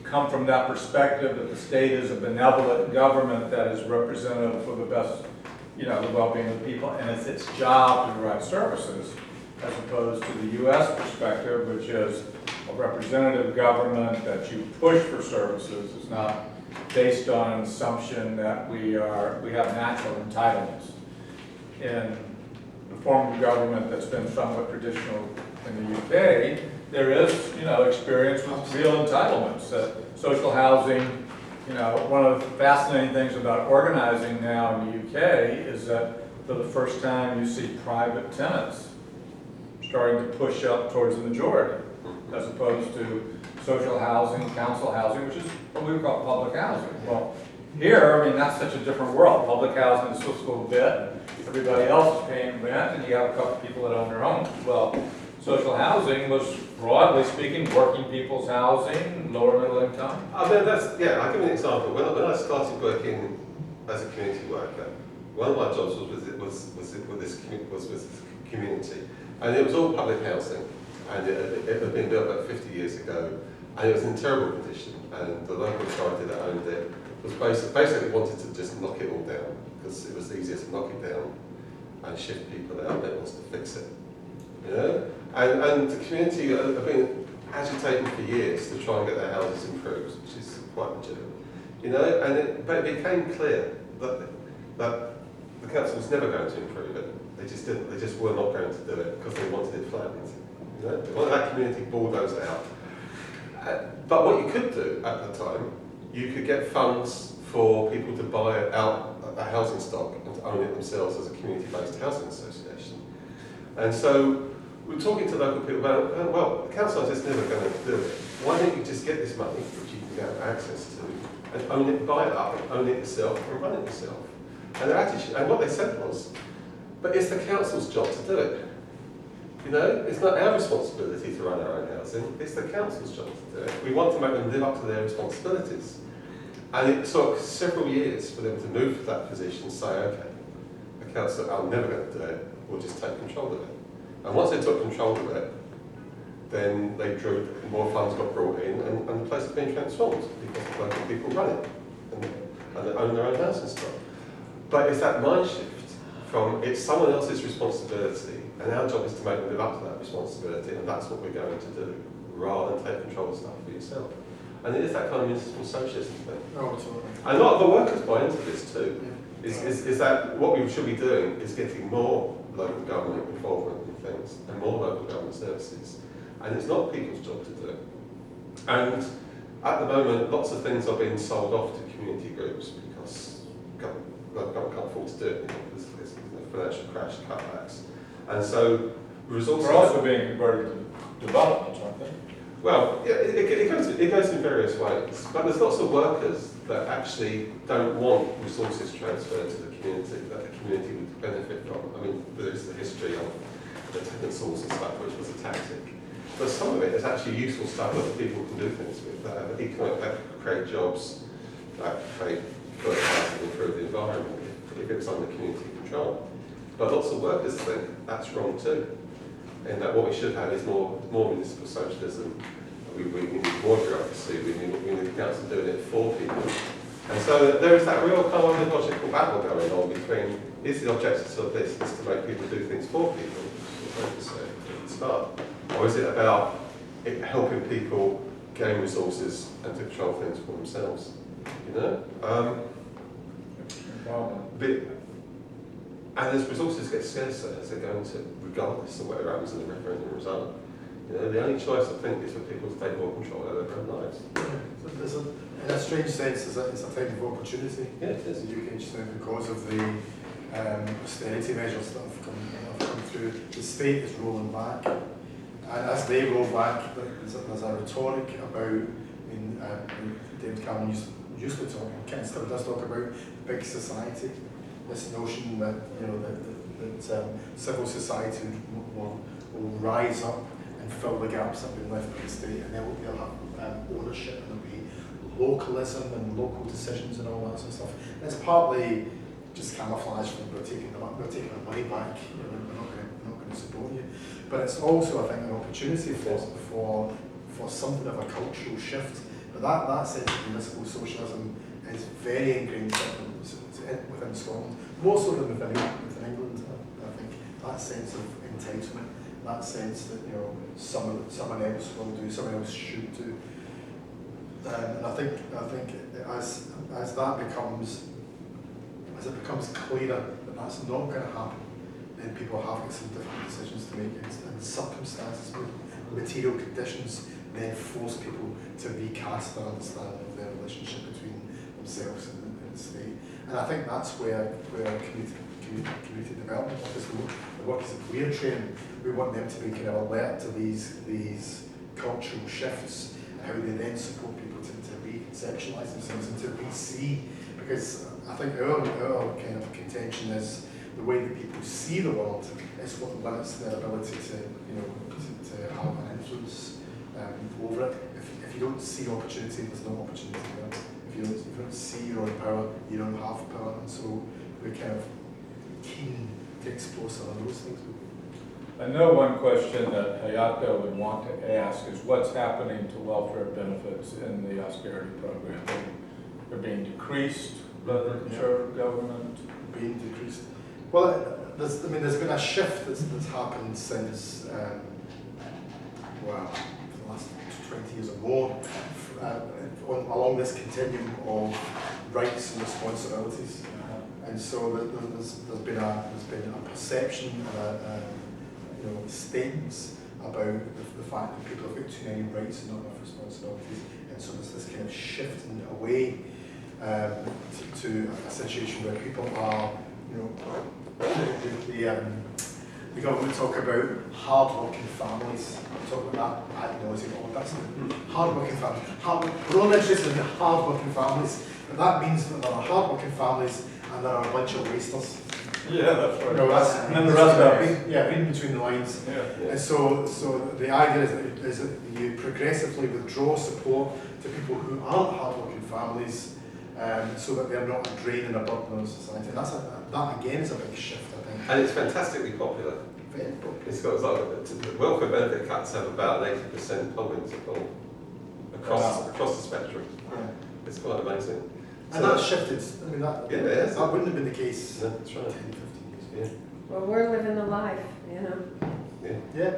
come from that perspective that the state is a benevolent government that is representative for the best, the well-being of the people, and it's its job to provide services, as opposed to the U.S. perspective, which is a representative government that you push for services. It's not based on an assumption that we have natural entitlements. In the form of government that's been somewhat traditional in the UK, there is, experience with real entitlements. Social housing, one of the fascinating things about organizing now in the UK is that for the first time you see private tenants starting to push up towards the majority, as opposed to social housing, council housing, which is what we would call public housing. Well, here, that's such a different world. Public housing is just a little bit. Everybody else is paying rent, and you have a couple of people that own their homes. Well, social housing was, broadly speaking, working people's housing, lower middle income. I'll give you an example. When I started working as a community worker, one of my jobs was with this community, and it was all public housing, and it had been built about 50 years ago, and it was in terrible condition, and the local authority that owned it was basically wanted to just knock it all down, because it was easier to knock it down and shift people out than it was to fix it. And the community have been agitating for years to try and get their houses improved, which is quite legitimate. But it became clear that the council was never going to improve it. They just didn't. They just were not going to do it because they wanted it flattened. They wanted that community bulldozed out. But what you could do at the time, you could get funds for people to buy out a housing stock and to own it themselves as a community-based housing association. And so we're talking to local people about, well, the council is just never going to do it. Why don't you just get this money, which you can get access to, and own it, buy it up, and own it yourself, and run it yourself? And their attitude, and what they said was, but it's the council's job to do it. It's not our responsibility to run our own housing, it's the council's job to do it. We want to make them live up to their responsibilities. And it took several years for them to move to that position and say, okay, the council are never going to do it, we'll just take control of it. And once they took control of it, then they drew, more funds got brought in, and the place has been transformed because the local people run it and they own their own housing stock. But it's that mind shift from it's someone else's responsibility, and our job is to make them live up to that responsibility, and that's what we're going to do, rather than take control of stuff for yourself. And it is that kind of municipal socialism thing. Oh, absolutely. And a lot of the workers buy into this too. Is that what we should be doing is getting more local government involvement in things and more local government services. And it's not people's job to do it. And at the moment, lots of things are being sold off to community groups because government can't afford to do it. There's financial crash, cutbacks. And so resources... They're also being converted to development, aren't they? Well, yeah, it goes in various ways, but there's lots of workers that actually don't want resources transferred to the community that the community would benefit from. I mean, there is the history of the tenant source and stuff, which was a tactic. but some of it is actually useful stuff that people can do things with. That create jobs, that create good and improve the environment if it's under community control. But lots of workers think that's wrong too. And that what we should have is more municipal socialism. We need more bureaucracy, we need the council doing it for people. And so there is that real kind of ideological battle going on between, is the objective of this is to make people do things for people, as I say at the start, or is it about helping people gain resources and to control things for themselves? You know? And as resources get scarcer, as they're going to, regardless of whatever happens in the referendum result, you know, the only choice I think is for people to take more control of their own lives. So in a strange sense, it's a time of opportunity. Yeah, it is. In the UK just now because of the austerity measures that have come through. The state is rolling back, and as they roll back, there's a rhetoric about. David Cameron used to talk, and Ken still does talk about big society. This notion that that civil society will rise up and fill the gaps that have been left by the state, and they'll have ownership, and there'll be localism and local decisions and all that sort of stuff. And it's partly just camouflage from we're taking the money back. We're not going to support you, but it's also, I think, an opportunity for something of a cultural shift. But that sense of municipal socialism is very ingrained within Scotland, more so than within England. I think that sense of entitlement, that sense that someone else will do, someone else should do, and I think as it becomes clearer that that's not going to happen, then people have got some different decisions to make, and circumstances, material conditions, then force people to recast their understanding of their relationship between themselves and the state. And I think that's where community development workers, the workers that we're training, we want them to be kind of alert to these cultural shifts, and how they then support people to reconceptualise themselves and to re-see. Because I think our kind of contention is the way that people see the world is what limits their ability to have an influence over it. If you don't see opportunity, there's no opportunity there. If you don't see your own power, you don't have power. And so we're kind of keen to explore some of those things. I know one question that Hayato would want to ask is what's happening to welfare benefits in the austerity program? They're being decreased by the Conservative government. Being decreased. Well, there's been a shift that's happened since, for the last 20 years or more, along this continuum of rights and responsibilities. And so there's been a perception and statements about the fact that people have got too many rights and not enough responsibilities. And so there's this kind of shifting away to a situation where people are, the government talk about hard-working families. Talk about that ad nauseam, all that stuff. Hard-working families. We're all interested in hard-working families, but that means that there are hard-working families and there are a bunch of wasters. Yeah, that's right. And then the rest of it. Yeah, reading between the lines. Yeah. And so the idea is that you progressively withdraw support to people who aren't hard-working families, so that they're not a drain and a burden on society. And that again is a big shift, I think. And it's fantastically popular. Very popular. It's got the welfare benefit cuts have about an 80% polling support across the spectrum. Yeah. It's quite amazing. And that's shifted. I mean, that wouldn't have been the case No, that's right. 10, 15 years ago. Well, we're living the life, Yeah.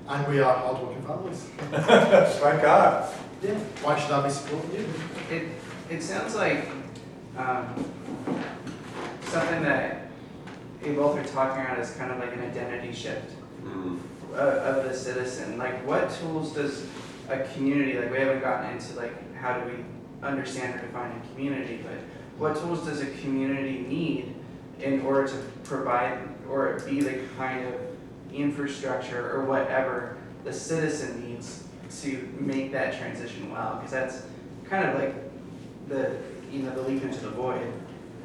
And we are hard-working families. Thank God. Yeah. Why should I be supporting you? It sounds like something that you both are talking about is kind of like an identity shift of the citizen. Like, what tools does a community, like we haven't gotten into like how do we understand or define a community, but what tools does a community need in order to provide or be the kind of infrastructure or whatever the citizen needs to make that transition well? Because that's kind of like the leap into the void,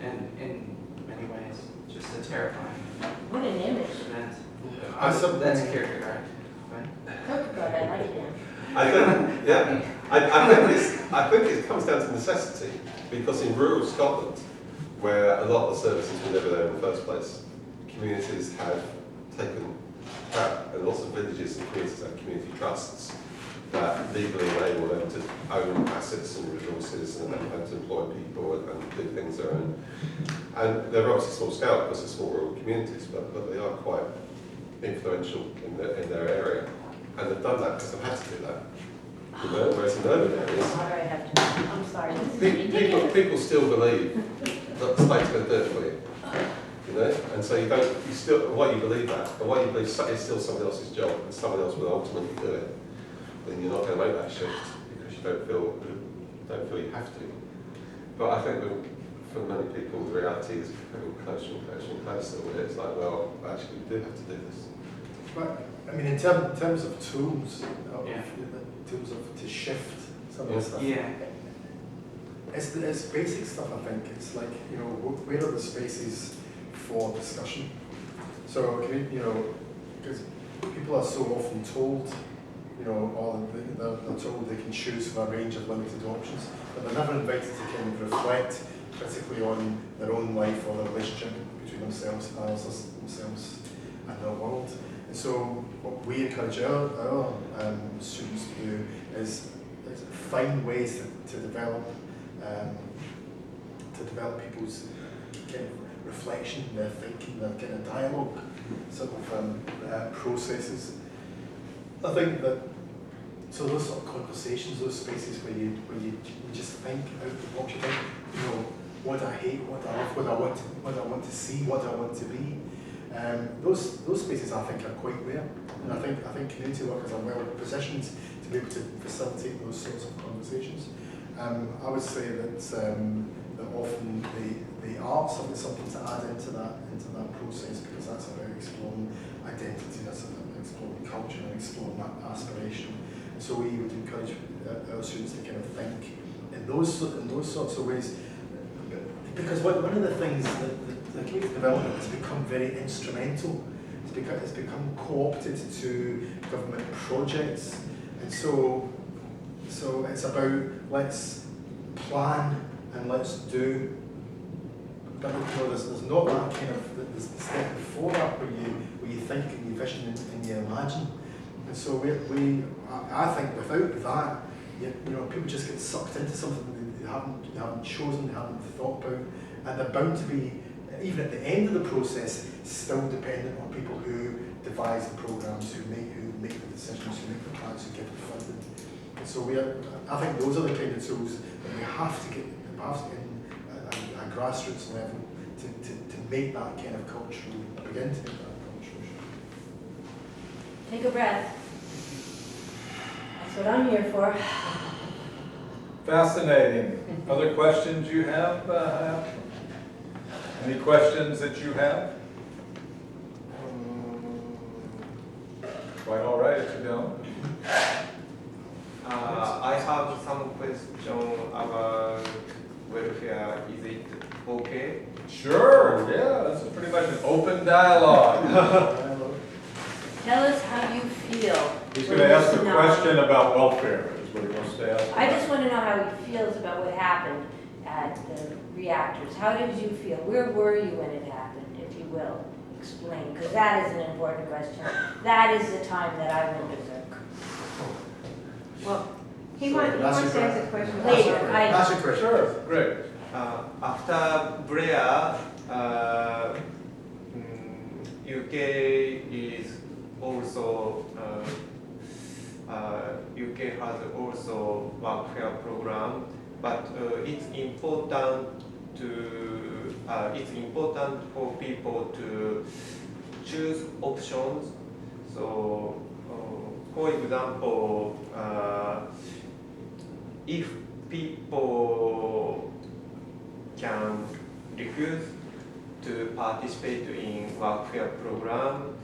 and in many ways, just a terrifying What an image. event. As That's a character, right? fine. Oh, God, I like him. I think, yeah, I think it comes down to necessity, because in rural Scotland, where a lot of the services were never there in the first place, communities have taken part, and lots of villages and communities have community trusts that legally enable them to own assets and resources and to employ people and do things their own. And they're obviously small scale because they're small rural communities, but they are quite influential in their area. And they've done that because they've had to do that. You know, whereas in urban areas, Why do I have to, I'm sorry, this is ridiculous. people still believe that the state's going to do it for you. You know, and so you still, what you believe that, and what you believe is still somebody else's job, and someone else will ultimately do it. Then you're not going to make that shift because you don't feel you have to. But I think that for many people, the reality is becoming closer and closer and closer. Where it's like, well, actually, we do have to do this. But, I mean, in terms of tools, Yeah. to shift some of the stuff. Yeah. It's basic stuff, I think. It's like, you know, where are the spaces for discussion? So, you know, because people are so often told, you know, or they're told they can choose from a range of limited options, but they're never invited to kind of reflect critically on their own life or their relationship between themselves and their world. And so what we encourage our students to do is find ways to develop people's kind of reflection, their thinking, their kind of dialogue sort of processes. I think that, so those sort of conversations, those spaces where you just think out of the box, you think, you know, what I hate, what I love, what I want to see, what I want to be. Those spaces I think are quite rare, and I think community workers are well positioned to be able to facilitate those sorts of conversations. I would say that often the arts have something to add into that process, because that's about exploring identity, that's about exploring culture and exploring that aspiration. And so we would encourage our students to kind of think in those sorts of ways, because one of the things that the community development has become very instrumental. It's become co-opted to government projects, and so it's about let's plan and let's do. But you know, there's not that kind of there's the step before that where you think and you vision and you imagine. And so I think without that, you know, people just get sucked into something that they haven't chosen, they haven't thought about, and they're bound to be, even at the end of the process, still dependent on people who devise the programs, who make the decisions, who make the plans, who give the funding. And so I think those are the kind of tools that we have to get in a grassroots level to make that kind of cultural, begin to make that cultural shift. Take a breath. That's what I'm here for. Fascinating. Other questions you have? Any questions that you have? Quite all right if you don't. I have some question about welfare. Is it okay? Sure, yeah, this is pretty much an open dialogue. Tell us how you feel. He's going to ask a question about welfare, is what he wants to ask. I just want to know how he feels about what happened at the reactors. How did you feel? Where were you when it happened, if you will? Explain, because that is an important question. That is the time that I went berserk. Well, he wants to ask a question. Later, That's your question. Sure, great. After Blair, UK is also UK has also workfare program, but it's important for people to choose options. So, for example, if people can refuse to participate in workfare program,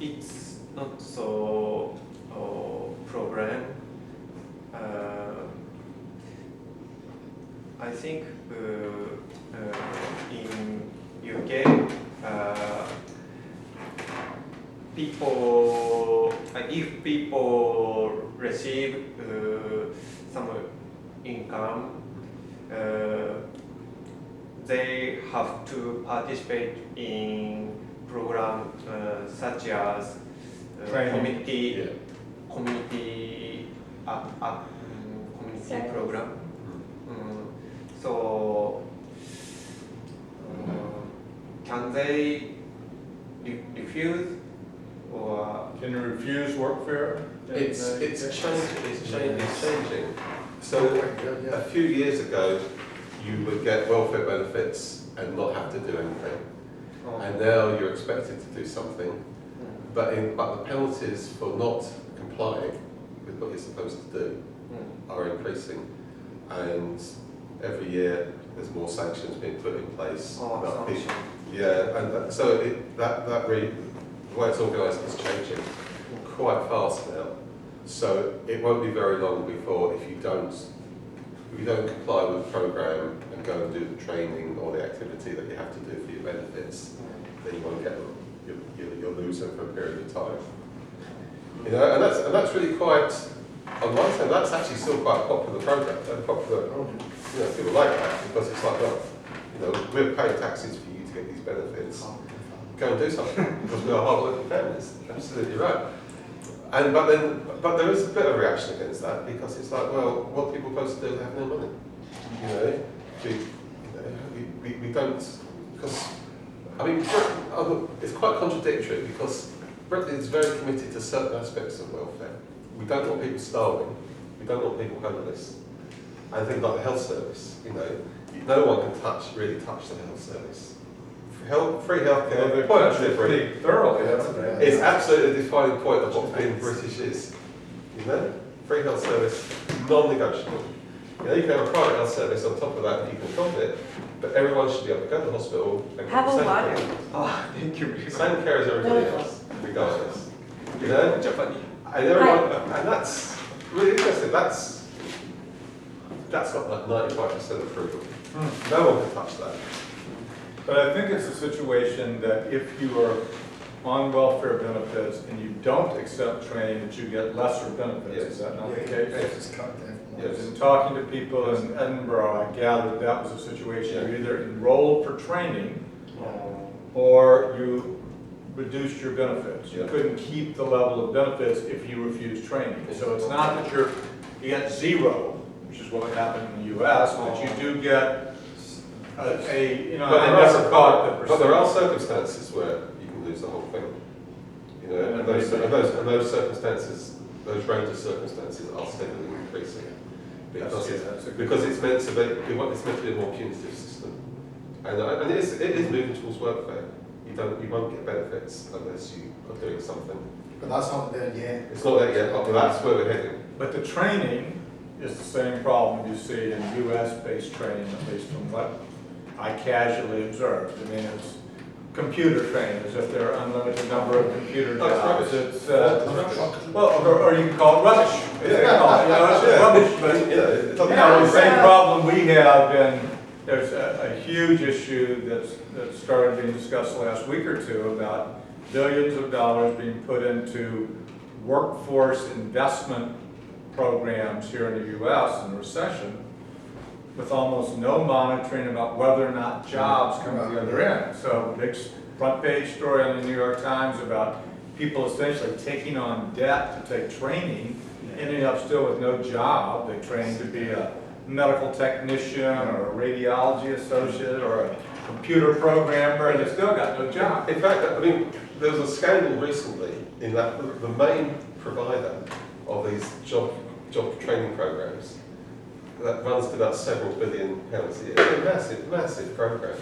it's not so problem. I think in UK if people receive some income, they have to participate in program such as Training. community Service. program. So can they refuse or Can you refuse workfare? It's changing. So Yeah. a few years ago, you would get welfare benefits and not have to do anything. And now you're expected to do something, but the penalties for not complying with what you're supposed to do are increasing, and every year there's more sanctions being put in place. about people. Yeah, and the way it's organised is changing quite fast now. So it won't be very long before if you don't comply with the programme and go and do the training or the activity that you have to do for your benefits, then you won't get them. You'll lose them for a period of time. You know, and that's really quite, on one hand, that's actually still quite a popular programme, you know, people like that because it's like, well, you know, we're paying taxes for you to get these benefits. Go and do something because we are hard-working families. Absolutely right. But there is a bit of reaction against that because it's like, well, what are people supposed to do? They have no money. You know, we don't, because I mean, it's quite contradictory because Britain is very committed to certain aspects of welfare. We don't want people starving. We don't want people homeless. And things like the health service, you know, no one can really touch the health service. Free healthcare, They've touched it pretty thoroughly, haven't they? it's absolutely a defining point of what being British is. You know, free health service, non-negotiable. You know, you can have a private health service on top of that, and you can fund it, but everyone should be able to go to the hospital and Have get a the water. same care. thank you very Same care as everybody else, regardless. You know, Japanese. and everyone, and that's really interesting. That's got like 95% approval. No one can touch that. But I think it's a situation that if you are on welfare benefits and you don't accept training, that you get lesser benefits. Yes. Is that not the Yeah, case? it's cut down. Yes. In talking to people in Edinburgh, I gathered that was a situation. You either enrolled for training or you reduced your benefits. You Yeah. couldn't keep the level of benefits if you refused training. So it's not that you get zero, which is what happened in the US, but you do get you know, I never caught the percentage. But there are circumstances where you can lose the whole thing. You know, and those circumstances, those range of circumstances are steadily increasing because it's meant to be a more punitive system, and it is moving towards workfare. You won't get benefits unless you are doing something. But that's not there yet. It's not there yet, but that's where we're heading. But the training is the same problem you see in US-based training, at least from what I casually observed. I mean, it's computer training, as if there are unlimited number of computer Oh, it's jobs. rubbish. It's, well, or you can call it rubbish. You know, it's just rubbish, but you know, the same problem we have, and there's a huge issue that started being discussed last week or two about billions of dollars being put into workforce investment programs here in the US in the recession, with almost no monitoring about whether or not jobs come to the other end. So big front page story on the New York Times about people essentially taking on debt to take training, ending up still with no job. They trained to be a medical technician or a radiology associate or a computer programmer, and they still got no job. In fact, I mean, there was a scandal recently in that the main provider of these job training programs that runs to about several £1 billion a year. It's a massive program.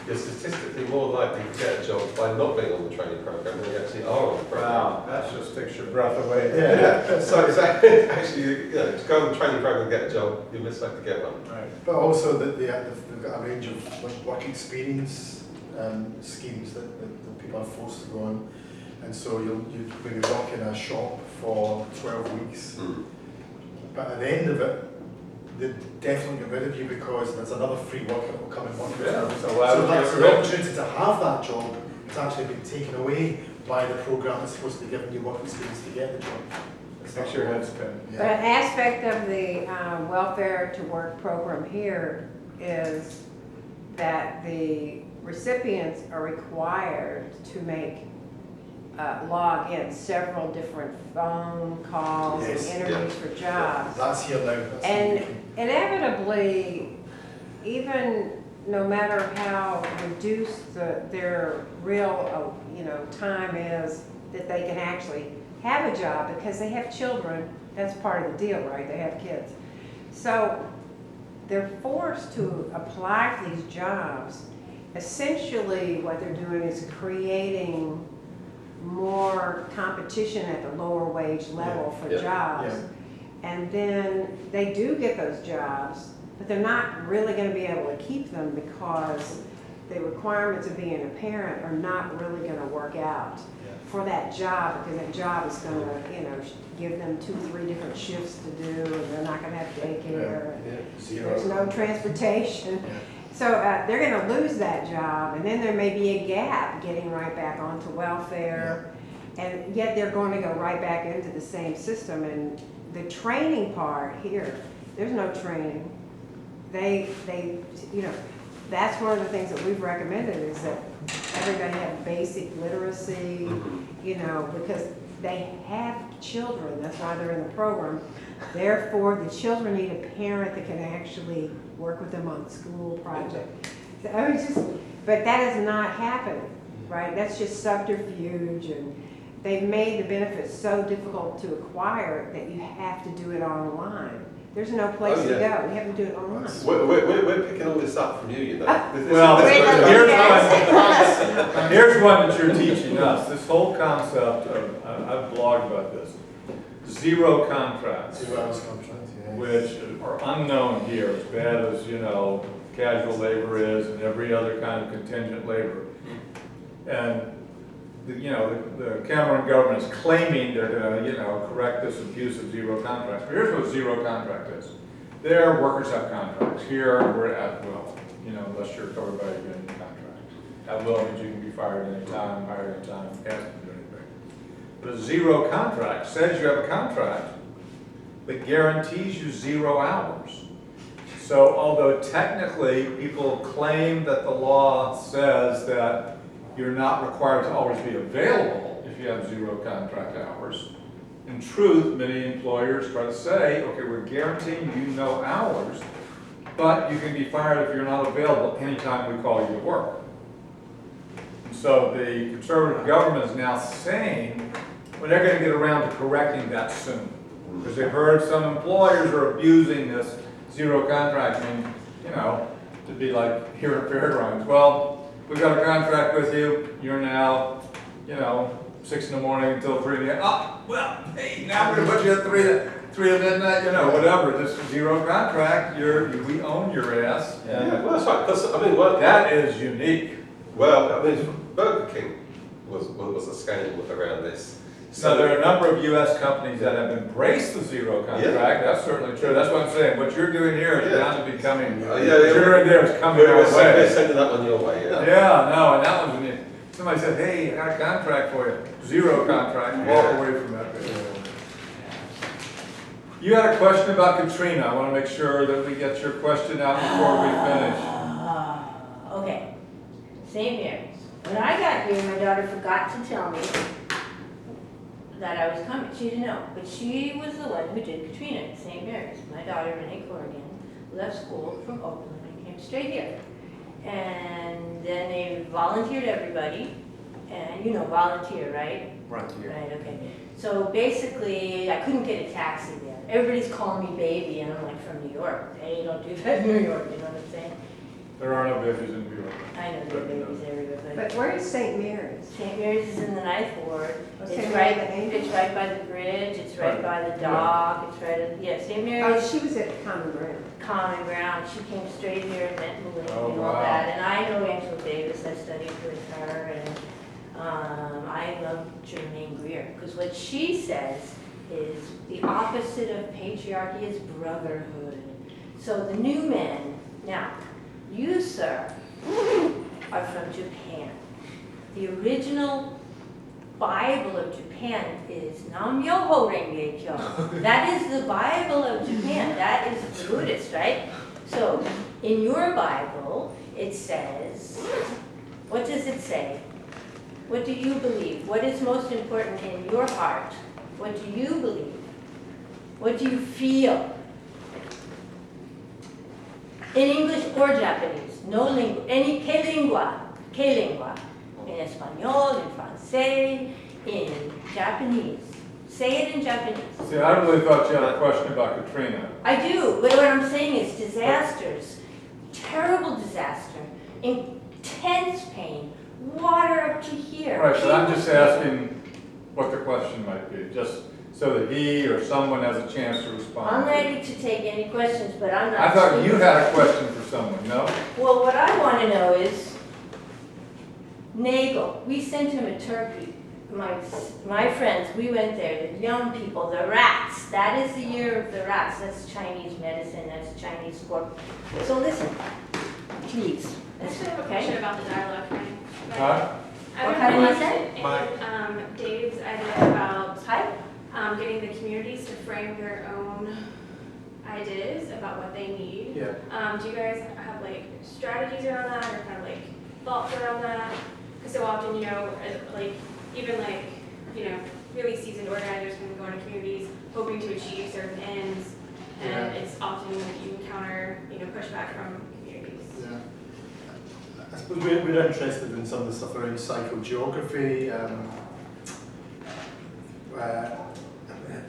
You're statistically more likely to get a job by not being on the training program than you actually are on the program. Wow, that just takes your breath away. Yeah. So it's actually, you know, to go on the training program and get a job, you're most likely to get one. Right. But also that they've got a range of work experience schemes that people are forced to go on. And so you maybe work in a shop for 12 weeks. But at the end of it, they definitely get rid of you because there's another free worker that will come and work with you. Yeah, So that's the opportunity to have that job. It's actually been taken away by the programme that's supposed to be giving you work experience to get the job. Makes your head spin. But an aspect of the welfare to work program here is that the recipients are required to make, log in several different phone calls and Yes, interviews for jobs. That's here now. That's And here. inevitably, even no matter how reduced their real, time is that they can actually have a job because they have children, that's part of the deal, right? They have kids. So they're forced to apply for these jobs. Essentially, what they're doing is creating more competition at the lower wage level for jobs. And then they do get those jobs, but they're not really going to be able to keep them because the requirements of being a parent are not really going to work out for that job, because that job is going to, give them 2-3 different shifts to do, and they're not going to have daycare. And there's no transportation. So they're going to lose that job, and then there may be a gap getting right back onto welfare, and yet they're going to go right back into the same system. And the training part here, there's no training. They that's one of the things that we've recommended is that everybody have basic literacy, because they have children. That's why they're in the program. Therefore, the children need a parent that can actually work with them on school project. But that is not happening, right? That's just subterfuge, and they've made the benefits so difficult to acquire that you have to do it online. There's no place to go. You have to do it online. We're picking all this up from you, Well, here's one that you're teaching us. This whole concept of, I've blogged about this, zero contracts, 2 hours contract, which are unknown here, as bad as, casual labor is and every other kind of contingent labor. And, the Cameron government is claiming they're going to, correct this abuse of zero contracts. But here's what zero contract is. There, workers have contracts. Here, we're at will, unless you're covered by a union contract. At will means you can be fired anytime, hired anytime, asked to do anything. But a zero contract says you have a contract that guarantees you 0 hours. So although technically people claim that the law says that you're not required to always be available if you have 0 contract hours, in truth, many employers try to say, okay, we're guaranteeing you no hours, but you can be fired if you're not available anytime we call you to work. And so the conservative government is now saying, well, they're going to get around to correcting that soon. Because they've heard some employers are abusing this zero contract, to be like here at Fair Grinds. Well, we've got a contract with you. You're now, 6 in the morning until 3 in the afternoon. Well, hey, now we're going to put you at 3 at midnight, whatever. This zero contract, we own your ass. And well, that's right. Because that is unique. Well, Burger King was a scandal around this. So there are a number of U.S. companies that have embraced the zero contract. That's certainly true. That's what I'm saying. What you're doing here is bound to be coming. You're in there, it's coming our way. We're sending that one your way. And that one's when somebody said, "Hey, I got a contract for you." Zero contract. Walk away from that. You had a question about Katrina. I want to make sure that we get your question out before we finish. Okay. St. Mary's. When I got here, my daughter forgot to tell me that I was coming. She didn't know, but she was the one who did Katrina at St. Mary's. My daughter, Renee Corrigan, left school from Oakland and came straight here. And then they volunteered everybody, and volunteer, right? Right. Right, okay. So basically, I couldn't get a taxi there. Everybody's calling me baby, and I'm like, from New York. They don't do that in New York, you know what I'm saying? There are no babies in New York. I know there are babies everywhere, But where is St. Mary's? St. Mary's is in the 9th Ward. Oh, It's St. right, Mary's the Angels? it's right by the bridge, it's right by the dock, it's right at, St. Oh, Mary's, she was at Common Ground. common ground. She came straight here and met Malay Oh, and all wow. that. And I know Angela Davis, I studied with her, and I love Germaine Greer, because what she says is the opposite of patriarchy is brotherhood. So the new men, now, you, sir, are from Japan. The original Bible of Japan is Nam-myoho Renge Kyo. That is the Bible of Japan. That is the Buddhist, right? So in your Bible, it says, what does it say? What do you believe? What is most important in your heart? What do you believe? What do you feel? In English or Japanese, no lingua, que lingua, in Espanol, in Francais, in Japanese. Say it in Japanese. See, I really thought you had a question about Katrina. I do, but what I'm saying is disasters, terrible disaster, intense pain, water up to here. Right, but I'm just asking what the question might be, just so that he or someone has a chance to respond. I'm ready to take any questions, but I'm not. I thought you had a question for someone, no? Well, what I want to know is, Nagel, we sent him a turkey. My friends, we went there, the young people, the rats. That is the year of the rats. That's Chinese medicine, that's Chinese pork. So listen, please. I actually have a question about the dialogue thing. Huh? I What would kind of like mindset? in Dave's idea about Hi. getting the communities to frame their own ideas about what they need. Yeah. Do you guys have like strategies around that or kind of like thoughts around that? Because so often, you know, like even like, you know, really seasoned organizers can go into communities hoping to achieve certain ends, and Yeah. it's often you encounter, you know, pushback from communities. Yeah. I suppose we're interested in some of the stuff around psychogeography.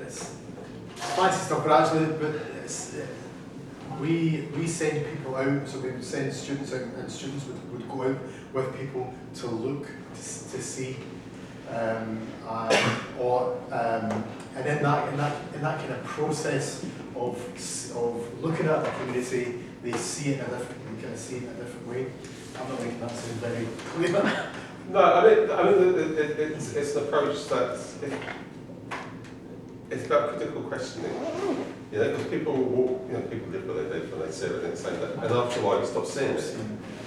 It's fancy stuff, but actually, we send people out, so we would send students out, and students would go out with people to look, to see, and in that kind of process of looking at the community, they see it in a different, they kind of see it in a different way. I'm not making that sound very clear. No, I mean, it's an approach that's it's about critical questioning. You know, because people walk, you know, people live what they live and they see everything the same day. And after a while, you stop seeing it.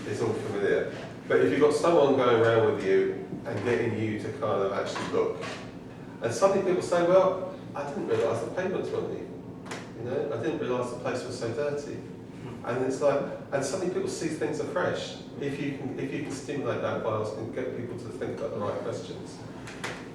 It's all familiar. But if you've got someone going around with you and getting you to kind of actually look, and suddenly people say, well, I didn't realise the pavements weren't even. You know, I didn't realise the place was so dirty. And it's like, and suddenly people see things afresh. If you can stimulate that by asking, get people to think about the right questions.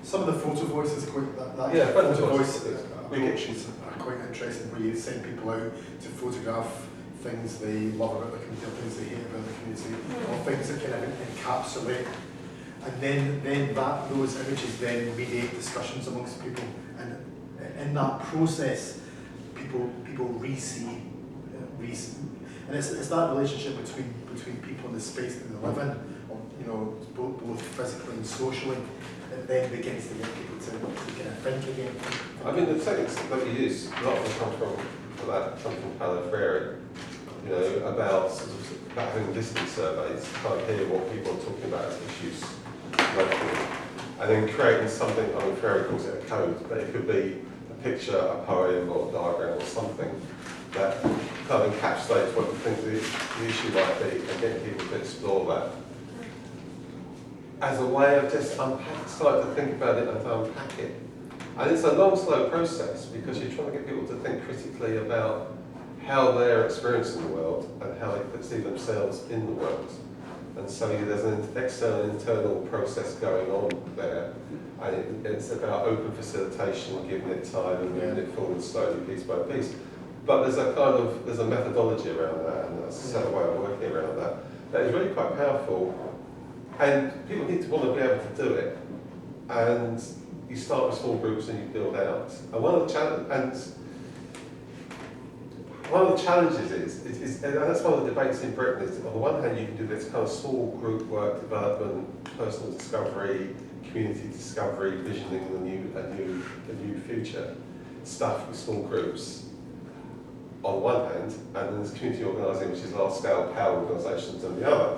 Some of the photo voices, that Yeah, photo photo voice voice. approaches are quite interesting, where you send people out to photograph things they love about the community, or things they hate about the community, or things that kind of encapsulate. And then those images then mediate discussions amongst people, and in that process, people re-see, and it's that relationship between people in the space that they live in, or, you know, both physically and socially, that then begins to get people to kind of think again. I mean, the techniques that we use, a lot of them come from Paulo Freire, you know, about having listening surveys, kind of hear what people are talking about as issues locally, and then creating something. I mean, Freire calls it a code, but it could be a picture, a poem, or a diagram, or something that kind of encapsulates what you think the issue might be, and getting people to explore that as a way of just starting to think about it and to unpack it. And it's a long, slow process, because you're trying to get people to think critically about how they're experiencing the world and how they perceive themselves in the world. And so there's an external and internal process going on there. And it's about open facilitation, giving it time and moving it forward slowly, piece by piece. But there's a methodology around that, and there's a set of way of working around that that is really quite powerful. And people need to want to be able to do it. And you start with small groups and you build out. And one of the challenges is, and that's one of the debates in Britain, is on the one hand you can do this kind of small group work development, personal discovery, community discovery, visioning a new future stuff with small groups on one hand, and then there's community organising, which is large scale power organisations on the other.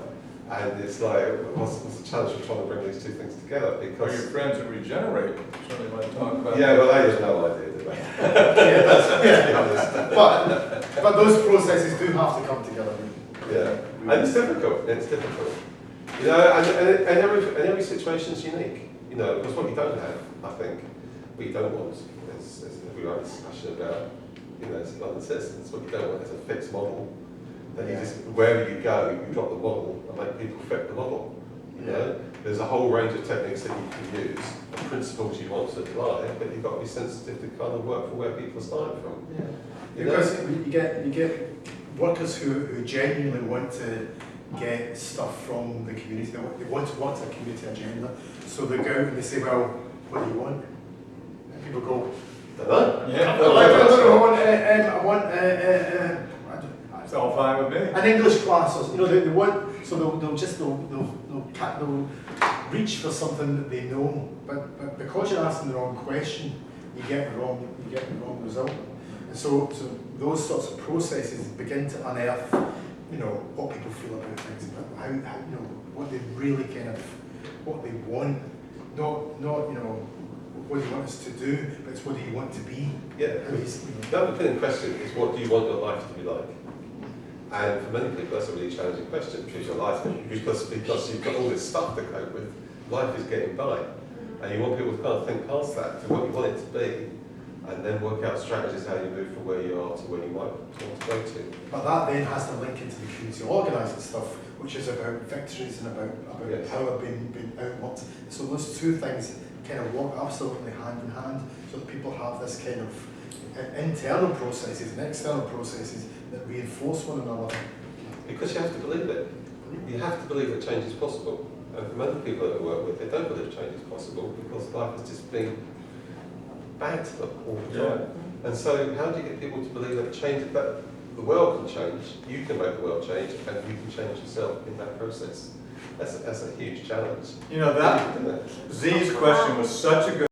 And it's like, what's the challenge of trying to bring these two things together? Or Because your friends at Regenerate certainly might talk about. yeah, well, they have no idea, do they? But those processes do have to come together. Yeah, and it's difficult. It's difficult. You know, and every situation is unique. You know, because what you don't have, I think, what you don't want is we had a discussion about, you know, as London citizens, what you don't want is a fixed model. That you just, wherever you go, you drop the model and make people fit the model. You know, there's a whole range of techniques that you can use, and principles you want to apply, but you've got to be sensitive to kind of work for where people are starting from. You know? Because you get workers who genuinely want to get stuff from the community. They want to work to a community agenda. So they go out and they say, well, what do you want? And people go, Don't know. Yeah. I want It's all fine with me. an English class, or they want, so they'll reach for something that they know, but because you're asking the wrong question, you get the wrong result. And so those sorts of processes begin to unearth, what people feel about things, how what they really what they want, not what do you want us to do, but it's what do you want to be. Yeah. The underpinning question is, what do you want your life to be like? And for many people, that's a really challenging question, because your life, because you've got all this stuff to cope with, life is getting by. And you want people to kind of think past that to what you want it to be, and then work out strategies how you move from where you are to where you might want to go to. But that then has to link into the community organising stuff, which is about victories and about Yes. power being outworked. So those two things kind of work absolutely hand in hand, so that people have this kind of internal processes and external processes that reinforce one another. Because you have to believe it. You have to believe that change is possible. And for many people that I work with, they don't believe change is possible because life has just been bad to them all the time. And so how do you get people to believe that that the world can change, you can make the world change, and you can change yourself in that process? That's a huge challenge. That Isn't it? Z's question was such a good